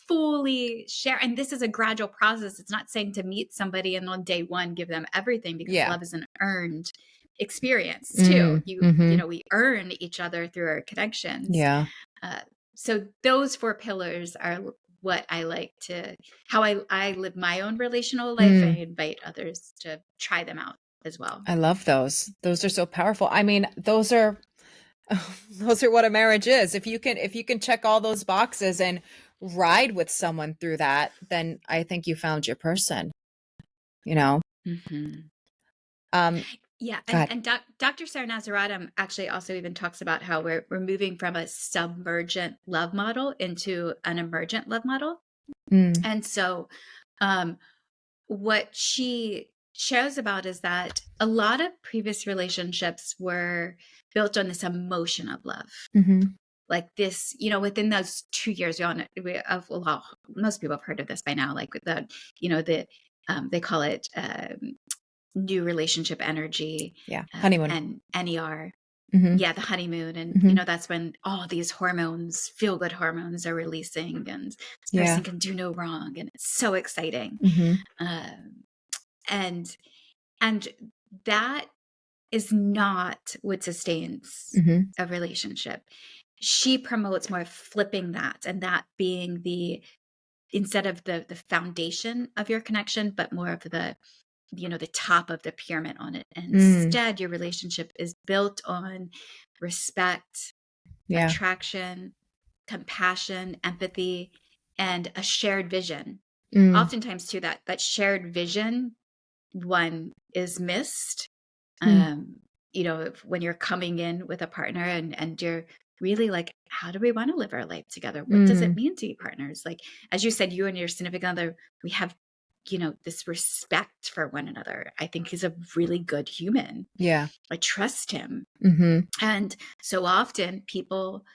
fully share. And this is a gradual process. It's not saying to meet somebody and on day 1, give them everything, because love is an earned experience too. We earn each other through our connections. So those 4 pillars are what I like to, how I live my own relational life. I Mm, invite others to try them out as well. I love those. Those are so powerful. I mean, those are those are what a marriage is. If you can check all those boxes and ride with someone through that, then I think you found your person, you know. Mm-hmm. Um, Yeah, God. and Dr. Sarah Nazaratum actually also even talks about how we're moving from a submergent love model into an emergent love model. Mm, And so um, what she shares about is that a lot of previous relationships were built on this emotion of love. mm-hmm. Like this, you know, within those 2 years, well, most people have heard of this by now, like the, you know, they call it new relationship energy, Yeah. Honeymoon. and NER. Mm-hmm. Yeah, the honeymoon. And, you Mm-hmm. know, that's when all these hormones, feel good hormones, are releasing, and this Yeah. person can do no wrong. And it's so exciting. Mm-hmm. Um, and, and that is not what sustains Mm-hmm. a relationship. She promotes more flipping that, and that being the, instead of the foundation of your connection, but more of the, you know, the top of the pyramid on it. And Mm, instead, your relationship is built on respect, yeah. attraction, compassion, empathy, and a shared vision. Mm, Oftentimes, too, that shared vision one is missed. mm, Um, you know, when you're coming in with a partner, and you're really like, how do we want to live our life together? What does it mm, mean to be partners? Like, as you said, you and your significant other, we have, you know, this respect for one another. I think he's a really good human. yeah. I trust him. Mm-hmm. And so often people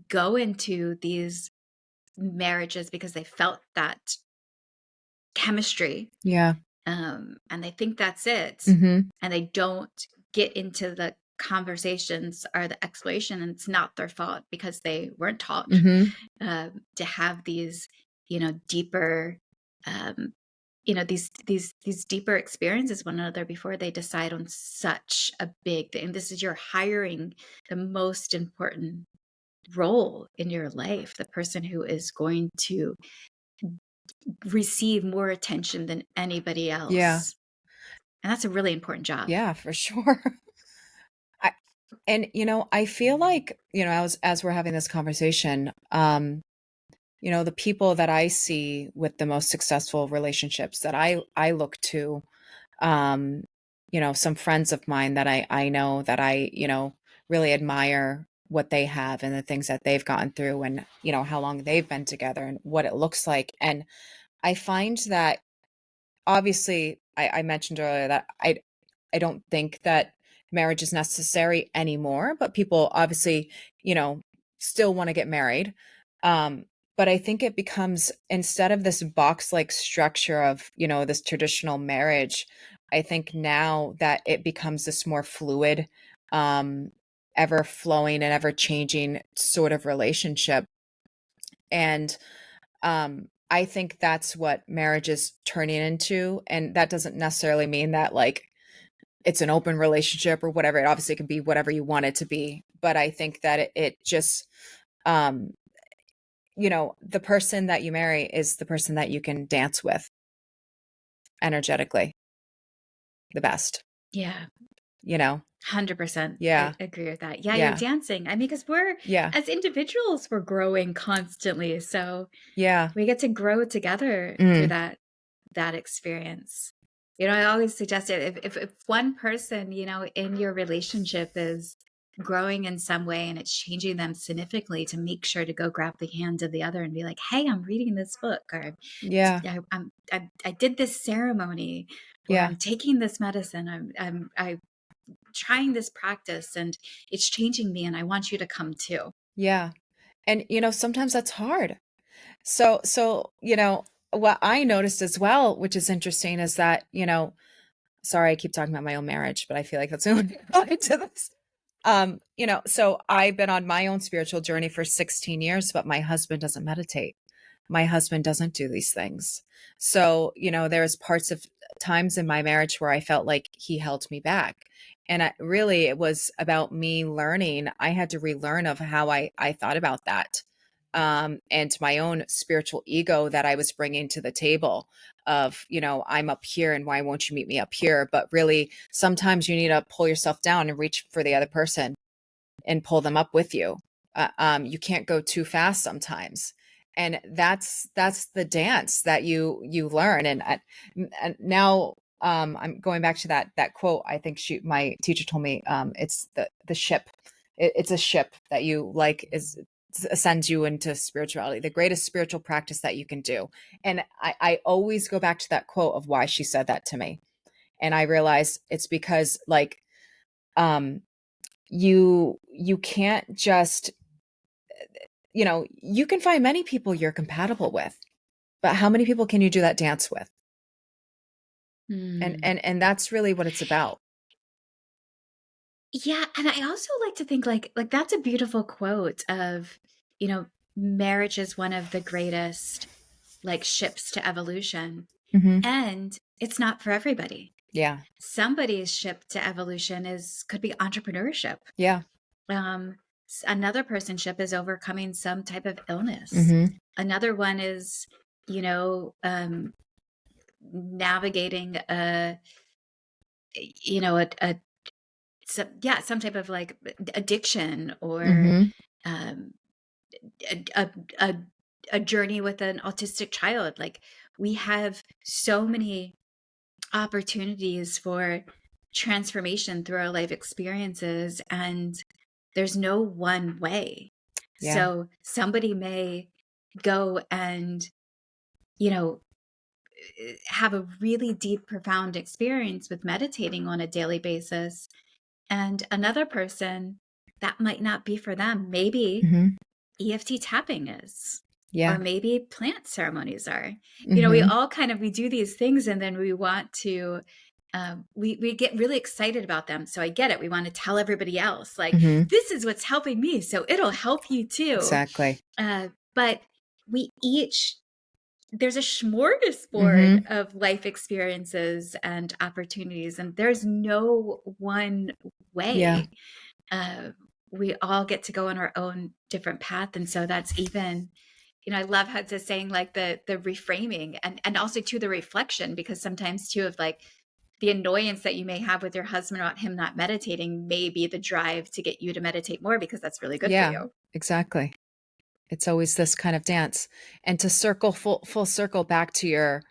go into these marriages because they felt that chemistry, Yeah. and they think that's it, Mm-hmm. and they don't get into the conversations or the exploration, and it's not their fault because they weren't taught Mm-hmm. to have these, you know, deeper, um, you know, these deeper experiences with one another before they decide on such a big thing. This is, you're hiring the most important role in your life, the person who is going to receive more attention than anybody Yeah. else. And that's a really important job. Yeah, for sure. I, and you know, I feel like, you know, as we're having this conversation, you know, the people that I see with the most successful relationships that I look to, um, you know, some friends of mine that I know that I, you know, really admire what they have and the things that they've gotten through and, you know, how long they've been together and what it looks like. And I find that obviously I mentioned earlier that I don't think that marriage is necessary anymore, but people obviously, you know, still want to get married. Um, but I think it becomes, instead of this box like structure of, you know, this traditional marriage, I think now that it becomes this more fluid, um, ever flowing and ever changing sort of relationship. And I think that's what marriage is turning into. And that doesn't necessarily mean that like it's an open relationship or whatever. It obviously can be whatever you want it to be. But I think that it just, um, you know, the person that you marry is the person that you can dance with energetically the best, Yeah. you know? 100%. I Yeah. agree with that. Yeah, you're Yeah. dancing. I mean, because we're, Yeah. as individuals, we're growing constantly. So Yeah. we get to grow together through Mm, that experience. You know, I always suggest it, if one person, you know, in your relationship is growing in some way and it's changing them significantly, to make sure to go grab the hand of the other and be like, hey, I'm reading this book, or yeah. I did this ceremony, or Yeah. I'm taking this medicine, I'm trying this practice, and it's changing me, and I want you to come too. Yeah. And, you know, sometimes that's hard. So, you know, what I noticed as well, which is interesting, is that, you know, sorry, I keep talking about my own marriage, but I feel like that's related to this. You know, so I've been on my own spiritual journey for 16 years, but my husband doesn't meditate. My husband doesn't do these things. So, you know, there's parts of times in my marriage where I felt like he held me back. And really, it was about me learning. I had to relearn of how I thought about that. and my own spiritual ego that I was bringing to the table of, I'm up here and why won't you meet me up here? But really, sometimes you need to pull yourself down and reach for the other person and pull them up with you. You can't go too fast sometimes. And that's the dance that you learn. And now I'm going back to that quote. I think my teacher told me, it's the ship. It's a ship that you like ascends you into spirituality, the greatest spiritual practice that you can do. And I always go back to that quote of why she said that to me. And I realized it's because like, you can't just, you can find many people you're compatible with, but how many people can you do that dance with? And that's really what it's about. Yeah, and I also like to think like that's a beautiful quote of, marriage is one of the greatest like ships to evolution. Mm-hmm. And it's not for everybody. Yeah. Somebody's ship to evolution could be entrepreneurship. Yeah. Another person's ship is overcoming some type of illness. Mm-hmm. Another one is, navigating some type of like addiction or Mm-hmm. um, a, a, a journey with an autistic child. Like we have so many opportunities for transformation through our life experiences, and there's no one way. Yeah. So somebody may go and, have a really deep, profound experience with meditating on a daily basis. And another person, that might not be for them. Maybe Mm-hmm. EFT tapping is. Yeah. Or maybe plant ceremonies are. Mm-hmm. We all we do these things and then we want to, we get really excited about them. So I get it. We want to tell everybody else, like, Mm-hmm. this is what's helping me, so it'll help you too. Exactly. But there's a smorgasbord of life experiences and opportunities, and there's no one way. Yeah. We all get to go on our own different path. And so that's even, I love how it's saying like the reframing and also to the reflection, because sometimes too of like the annoyance that you may have with your husband about him not meditating may be the drive to get you to meditate more, because that's really good for you. Exactly. It's always this kind of dance. And to circle full circle back to your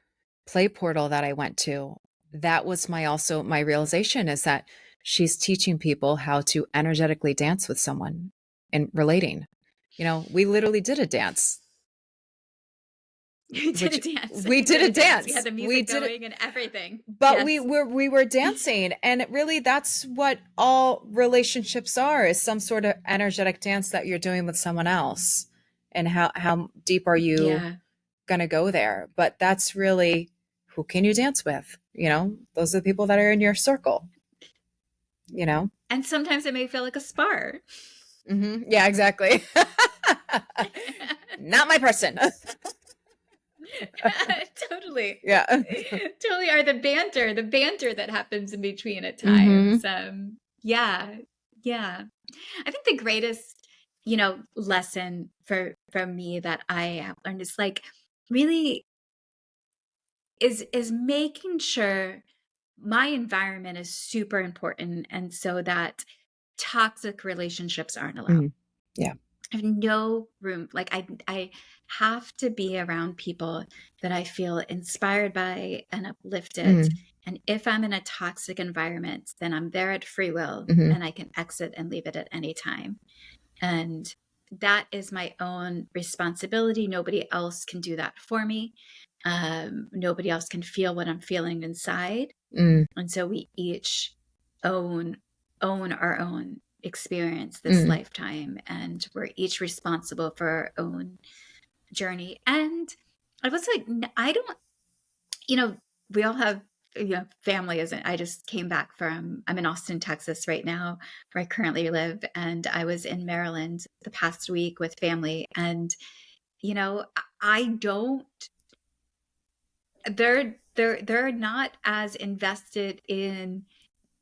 play portal that I went to, that was my realization is that she's teaching people how to energetically dance with someone and relating. We literally did a dance. We did a dance. We did a dance. We had the music going and everything. But yes. we were dancing, and really that's what all relationships are, is some sort of energetic dance that you're doing with someone else. And how deep are you going to go there? But that's really, who can you dance with? Those are the people that are in your circle, And sometimes it may feel like a spar. Mm-hmm. Yeah, exactly. Not my person. Totally. Yeah. Totally. Or the banter that happens in between at times. Mm-hmm. Yeah. I think the greatest, lesson from me that I have learned is like really is making sure my environment is super important. And so that toxic relationships aren't allowed. Mm. Yeah. I have no room. Like I have to be around people that I feel inspired by and uplifted. And if I'm in a toxic environment, then I'm there at free will, and I can exit and leave it at any time. And that is my own responsibility. Nobody else can do that for me. Nobody else can feel what I'm feeling inside. And so we each own our own experience this lifetime, and we're each responsible for our own journey. And I was like, I don't, we all have, family isn't. I just came back I'm in Austin, Texas right now, where I currently live. And I was in Maryland the past week with family. And, I don't, they're not as invested in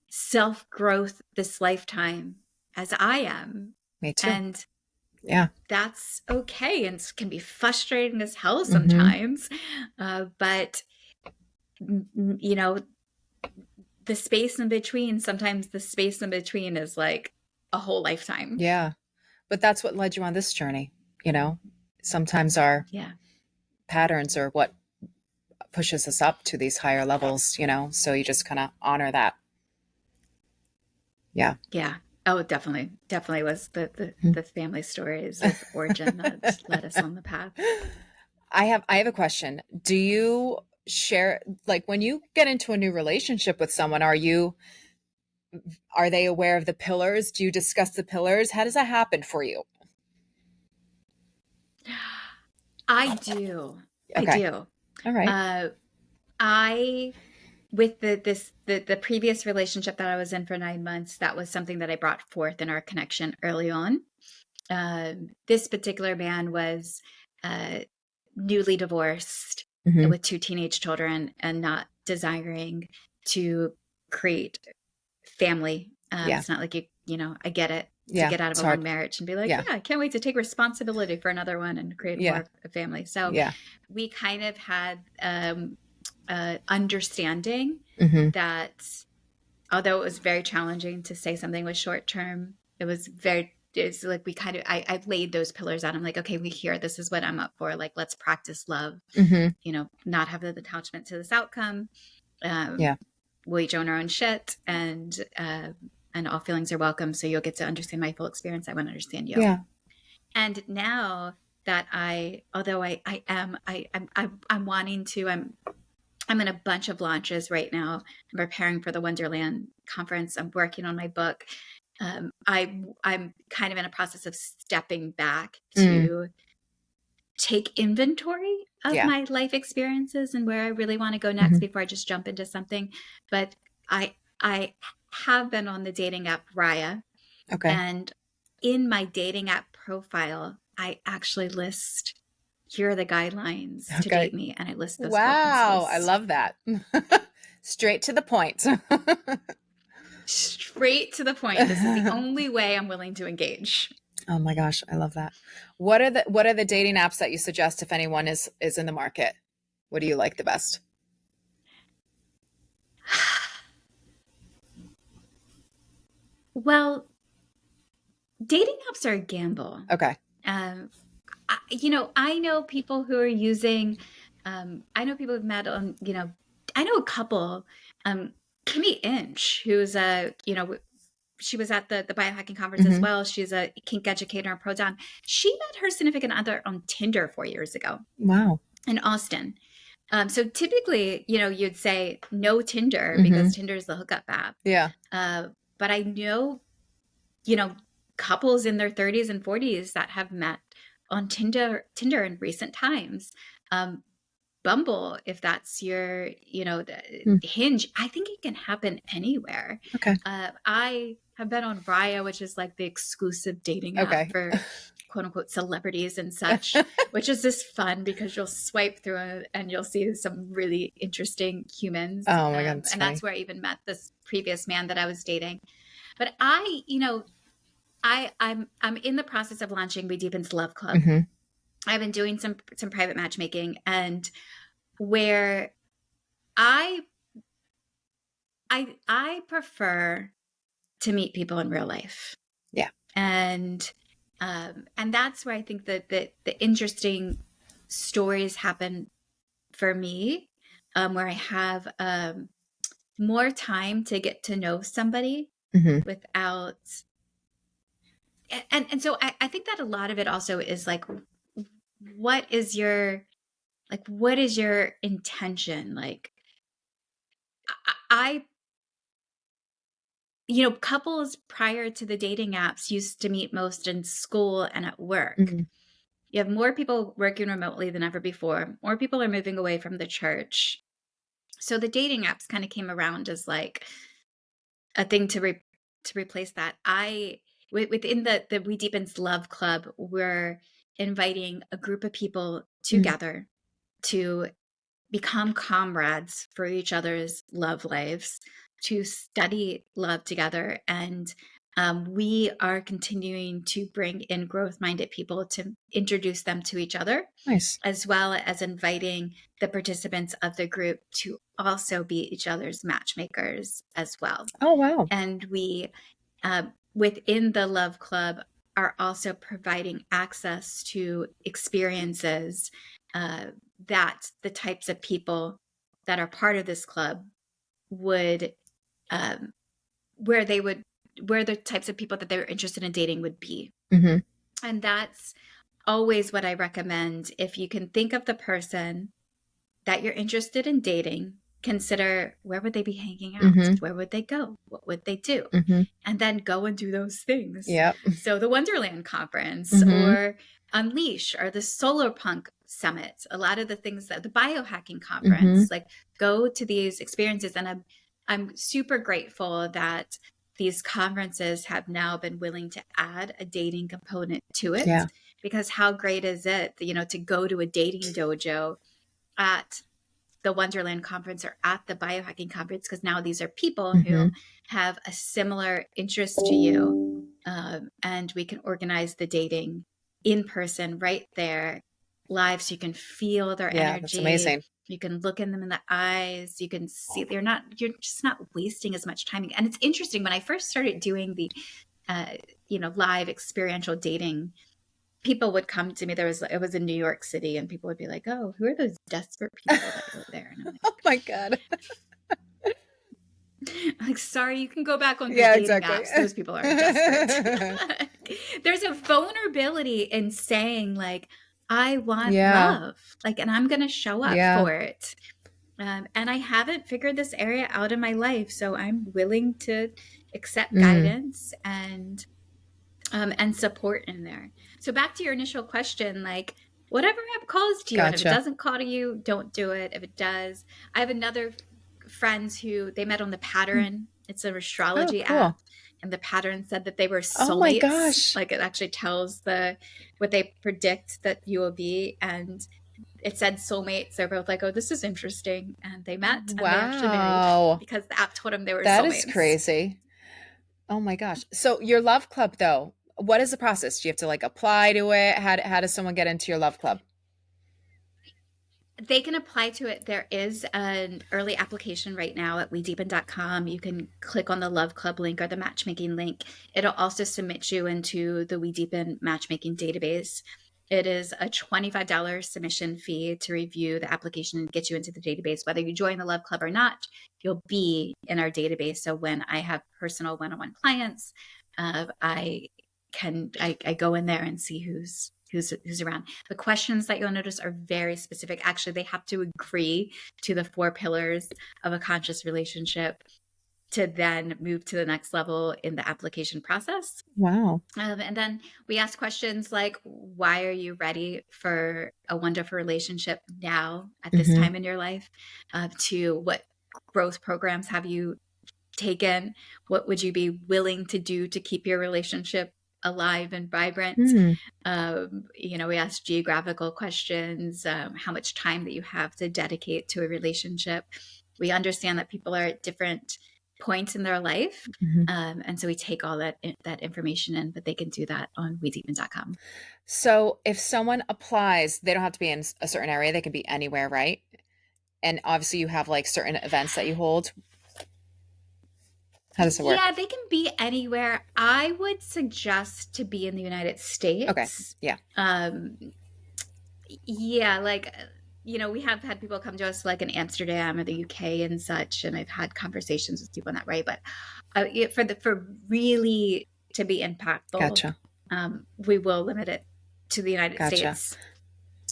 self-growth this lifetime as I am. Me too. And Yeah. That's okay, and can be frustrating as hell Mm-hmm. sometimes. But you know, the space in between, sometimes the space in between is like a whole lifetime. Yeah. But that's what led you on this journey, you know? Sometimes our Yeah. patterns are what pushes us up to these higher levels, you know? So you just kind of honor that. Yeah. Yeah. Oh, definitely. Definitely was the family stories of origin that led us on the path. I have a question. Do you share, like, when you get into a new relationship with someone, are they aware of the pillars? Do you discuss the pillars? How does that happen for you? I do. I Okay. do. All right. Uh, I with the previous relationship that I was in for 9 months, that was something that I brought forth in our connection early on. This particular man was uh, newly divorced Mm-hmm. with 2 teenage children and not desiring to create family. Yeah. It's not like I get it, to Yeah. get out of It's a long hard. marriage and be like, Yeah. yeah, I can't wait to take responsibility for another one and create more Yeah. of a family. So Yeah. we kind of had understanding Mm-hmm. that although it was very challenging to say something was short term, it's like I laid those pillars out. I'm like, okay, this is what I'm up for. Like, let's practice love, Mm-hmm. not have the attachment to this outcome. Um, Yeah. we'll each own our own shit, and all feelings are welcome. So you'll get to understand my full experience. I want to understand you. Yeah. And now that although I'm wanting to, I'm in a bunch of launches right now. I'm preparing for the Wonderland conference. I'm working on my book. I'm kind of in a process of stepping back Mm. to take inventory of Yeah. my life experiences and where I really want to go next Mm-hmm. before I just jump into something. But I have been on the dating app Raya, Okay. and in my dating app profile, I actually list, here are the guidelines to Okay. date me, and I list those core Wow. I principles. love that. Straight to the point. Straight to the point. This is the only way I'm willing to engage. Oh my gosh, I love that. What are the dating apps that you suggest if anyone is in the market? What do you like the best? Well, dating apps are a gamble. Okay. Um, I know people who are using, I know people who've met on, I know a couple, Kimmy Inch, who's she was at the biohacking conference as Mm-hmm. well. She's a kink educator and pro dom. She met her significant other on Tinder 4 years ago Wow. in Austin. So typically, you'd say no Tinder Mm-hmm. because Tinder is the hookup app. Yeah. But I know, you know, couples in their 30s and 40s that have met on Tinder in recent times. Bumble, if that's your, Mm. Hinge, I think it can happen anywhere. Okay. I have been on Raya, which is like the exclusive dating app Okay. for quote unquote celebrities and such, which is just fun because you'll swipe through it and you'll see some really interesting humans. Oh my God, it's And funny. that's where I even met this previous man that I was dating. But I'm in the process of launching Wedeepen's Love Club. Mm-hmm. I've been doing some private matchmaking, and where I prefer to meet people in real life. Yeah. And that's where I think that the interesting stories happen for me, where I have more time to get to know somebody Mm-hmm. without. And so I think that a lot of it also is like, what is your intention? Like, I couples prior to the dating apps used to meet most in school and at work. Mm-hmm. You have more people working remotely than ever before. More people are moving away from the church. So the dating apps kind of came around as like a thing to replace that. Within the Wedeepen's Love Club, we're inviting a group of people together to become comrades for each other's love lives, to study love together, and We are continuing to bring in growth-minded people to introduce them to each other, Nice. as well as inviting the participants of the group to also be each other's matchmakers as well. Oh, wow. And we, within the Love Club, are also providing access to experiences that the types of people that are part of this club would, where the types of people that they were interested in dating would be. Mm-hmm. And that's always what I recommend. If you can think of the person that you're interested in dating, consider, where would they be hanging out? Mm-hmm. Where would they go? What would they do? Mm-hmm. And then go and do those things. Yep. So the Wonderland Conference, Mm-hmm. or Unleash, or the Solar Punk Summit, a lot of the things that the Biohacking Conference, like, go to these experiences. And I'm super grateful that these conferences have now been willing to add a dating component to it. Yeah. Because how great is it, to go to a dating dojo at the Wonderland Conference or at the Biohacking Conference, because now these are people who have a similar interest to you, and we can organize the dating in person right there live, so you can feel their energy. That's amazing. You can look in them in the eyes. You can see you're just not wasting as much time. And it's interesting, when I first started doing the live experiential dating, people would come to me. It was in New York City, and people would be like, "Oh, who are those desperate people that go there?" And I'm like, "Oh my God." I'm like, sorry, you can go back on the dating apps. Those people aren't desperate. There's a vulnerability in saying, like, I want love, like, and I'm going to show up for it. And I haven't figured this area out in my life, so I'm willing to accept guidance and support in there. So back to your initial question, like, whatever app calls to you, and if it doesn't call to you, don't do it. If it does, I have another friends who they met on the Pattern. It's an astrology app, and the Pattern said that they were soulmates. Oh my gosh! Like, it actually tells what they predict that you will be, and it said soulmates. They're both like, "Oh, this is interesting," and they met, and they actually married because the app told them they were soulmates. That is crazy. Oh my gosh! So your Love Club, though, what is the process? Do you have to, like, apply to it? How does someone get into your Love Club? They can apply to it. There is an early application right now at wedeepen.com. You can click on the Love Club link or the matchmaking link. It'll also submit you into the Wedeepen matchmaking database. It is a $25 submission fee to review the application and get you into the database. Whether you join the Love Club or not, you'll be in our database. So when I have personal one-on-one clients, I go in there and see who's around. The questions that you'll notice are very specific. Actually, they have to agree to the 4 pillars of a conscious relationship to then move to the next level in the application process. Wow. And then we ask questions like, why are you ready for a wonderful relationship now at this time in your life? To what growth programs have you taken? What would you be willing to do to keep your relationship alive and vibrant? We ask geographical questions, how much time that you have to dedicate to a relationship. We understand that people are at different points in their life. And so we take all that information in, but they can do that on wedeepen.com. So if someone applies, they don't have to be in a certain area. They can be anywhere, right? And obviously you have, like, certain events that you hold. How does it work? Yeah, they can be anywhere. I would suggest to be in the United States. Okay. Yeah. Yeah, like, we have had people come to us, like, in Amsterdam or the UK and such, and I've had conversations with people in that way. But for really to be impactful, we will limit it to the United States.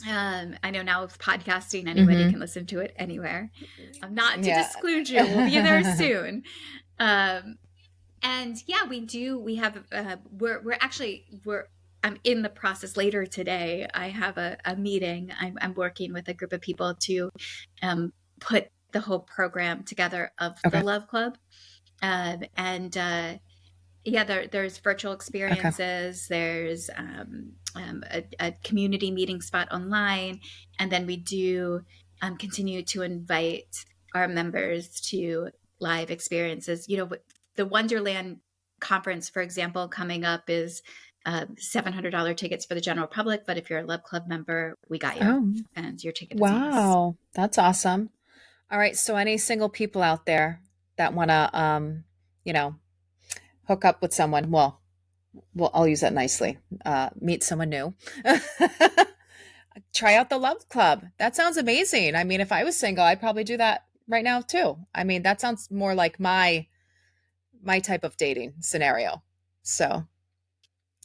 I know now with podcasting, anybody can listen to it anywhere. Not to disclude you, we'll be there soon. And yeah, we have, I'm in the process later today. I have a meeting. I'm working with a group of people to put the whole program together of the Love Club. There's virtual experiences. There's a community meeting spot online. And then we do continue to invite our members to live experiences. The Wonderland conference, for example, coming up is $700 tickets for the general public. But if you're a Love Club member, we got you. Oh, And your ticket is on us. wow. That's awesome. All right. So any single people out there that want to, you know, hook up with someone, well, I'll use that nicely. Meet someone new. Try out the Love Club. That sounds amazing. I mean, if I was single, I'd probably do that right now too. I mean, that sounds more like my type of dating scenario. So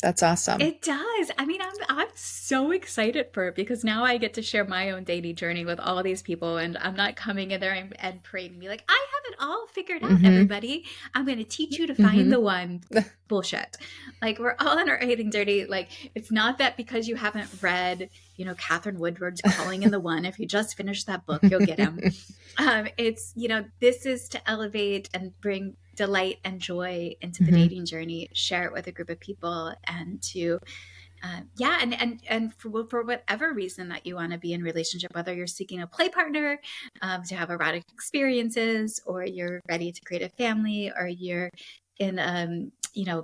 that's awesome. It does. I mean, I'm so excited for it because now I get to share my own dating journey with all these people, and I'm not coming in there and praying and be like, I have it all figured out, Hmm. everybody. I'm going to teach you to find Hmm. the one. Bullshit. Like, we're all in our dating journey. Like, it's not that because you haven't read, Catherine Woodward's Calling in the One. If you just finished that book, you'll get him. It's, this is to elevate and bring delight and joy into the Hmm. dating journey, share it with a group of people, and to yeah, and for whatever reason that you want to be in relationship, whether you're seeking a play partner, to have erotic experiences, or you're ready to create a family, or you're in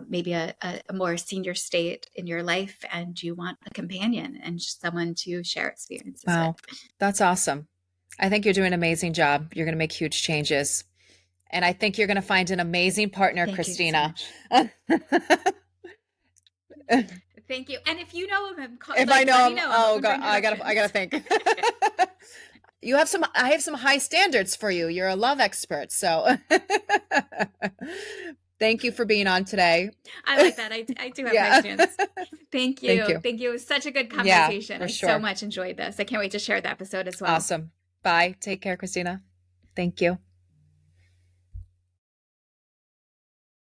maybe a more senior state in your life and you want a companion and just someone to share experiences with. Wow. That's awesome. I think you're doing an amazing job. You're going to make huge changes. And I think you're going to find an amazing partner, Thank you so Christina. much. If Thank you. And if you know of him, I like, know let me him, know. I'm oh open for God, I gotta introductions. think. I have some high standards for you. You're a love expert. So thank you for being on today. I like that. I do have high Yeah. stands. Thank Thank you. you. Thank you. It was such a good Yeah, conversation. for I so sure. much enjoyed this. I can't wait to share the episode as well. Awesome. Bye. Take care, Christina. Thank you.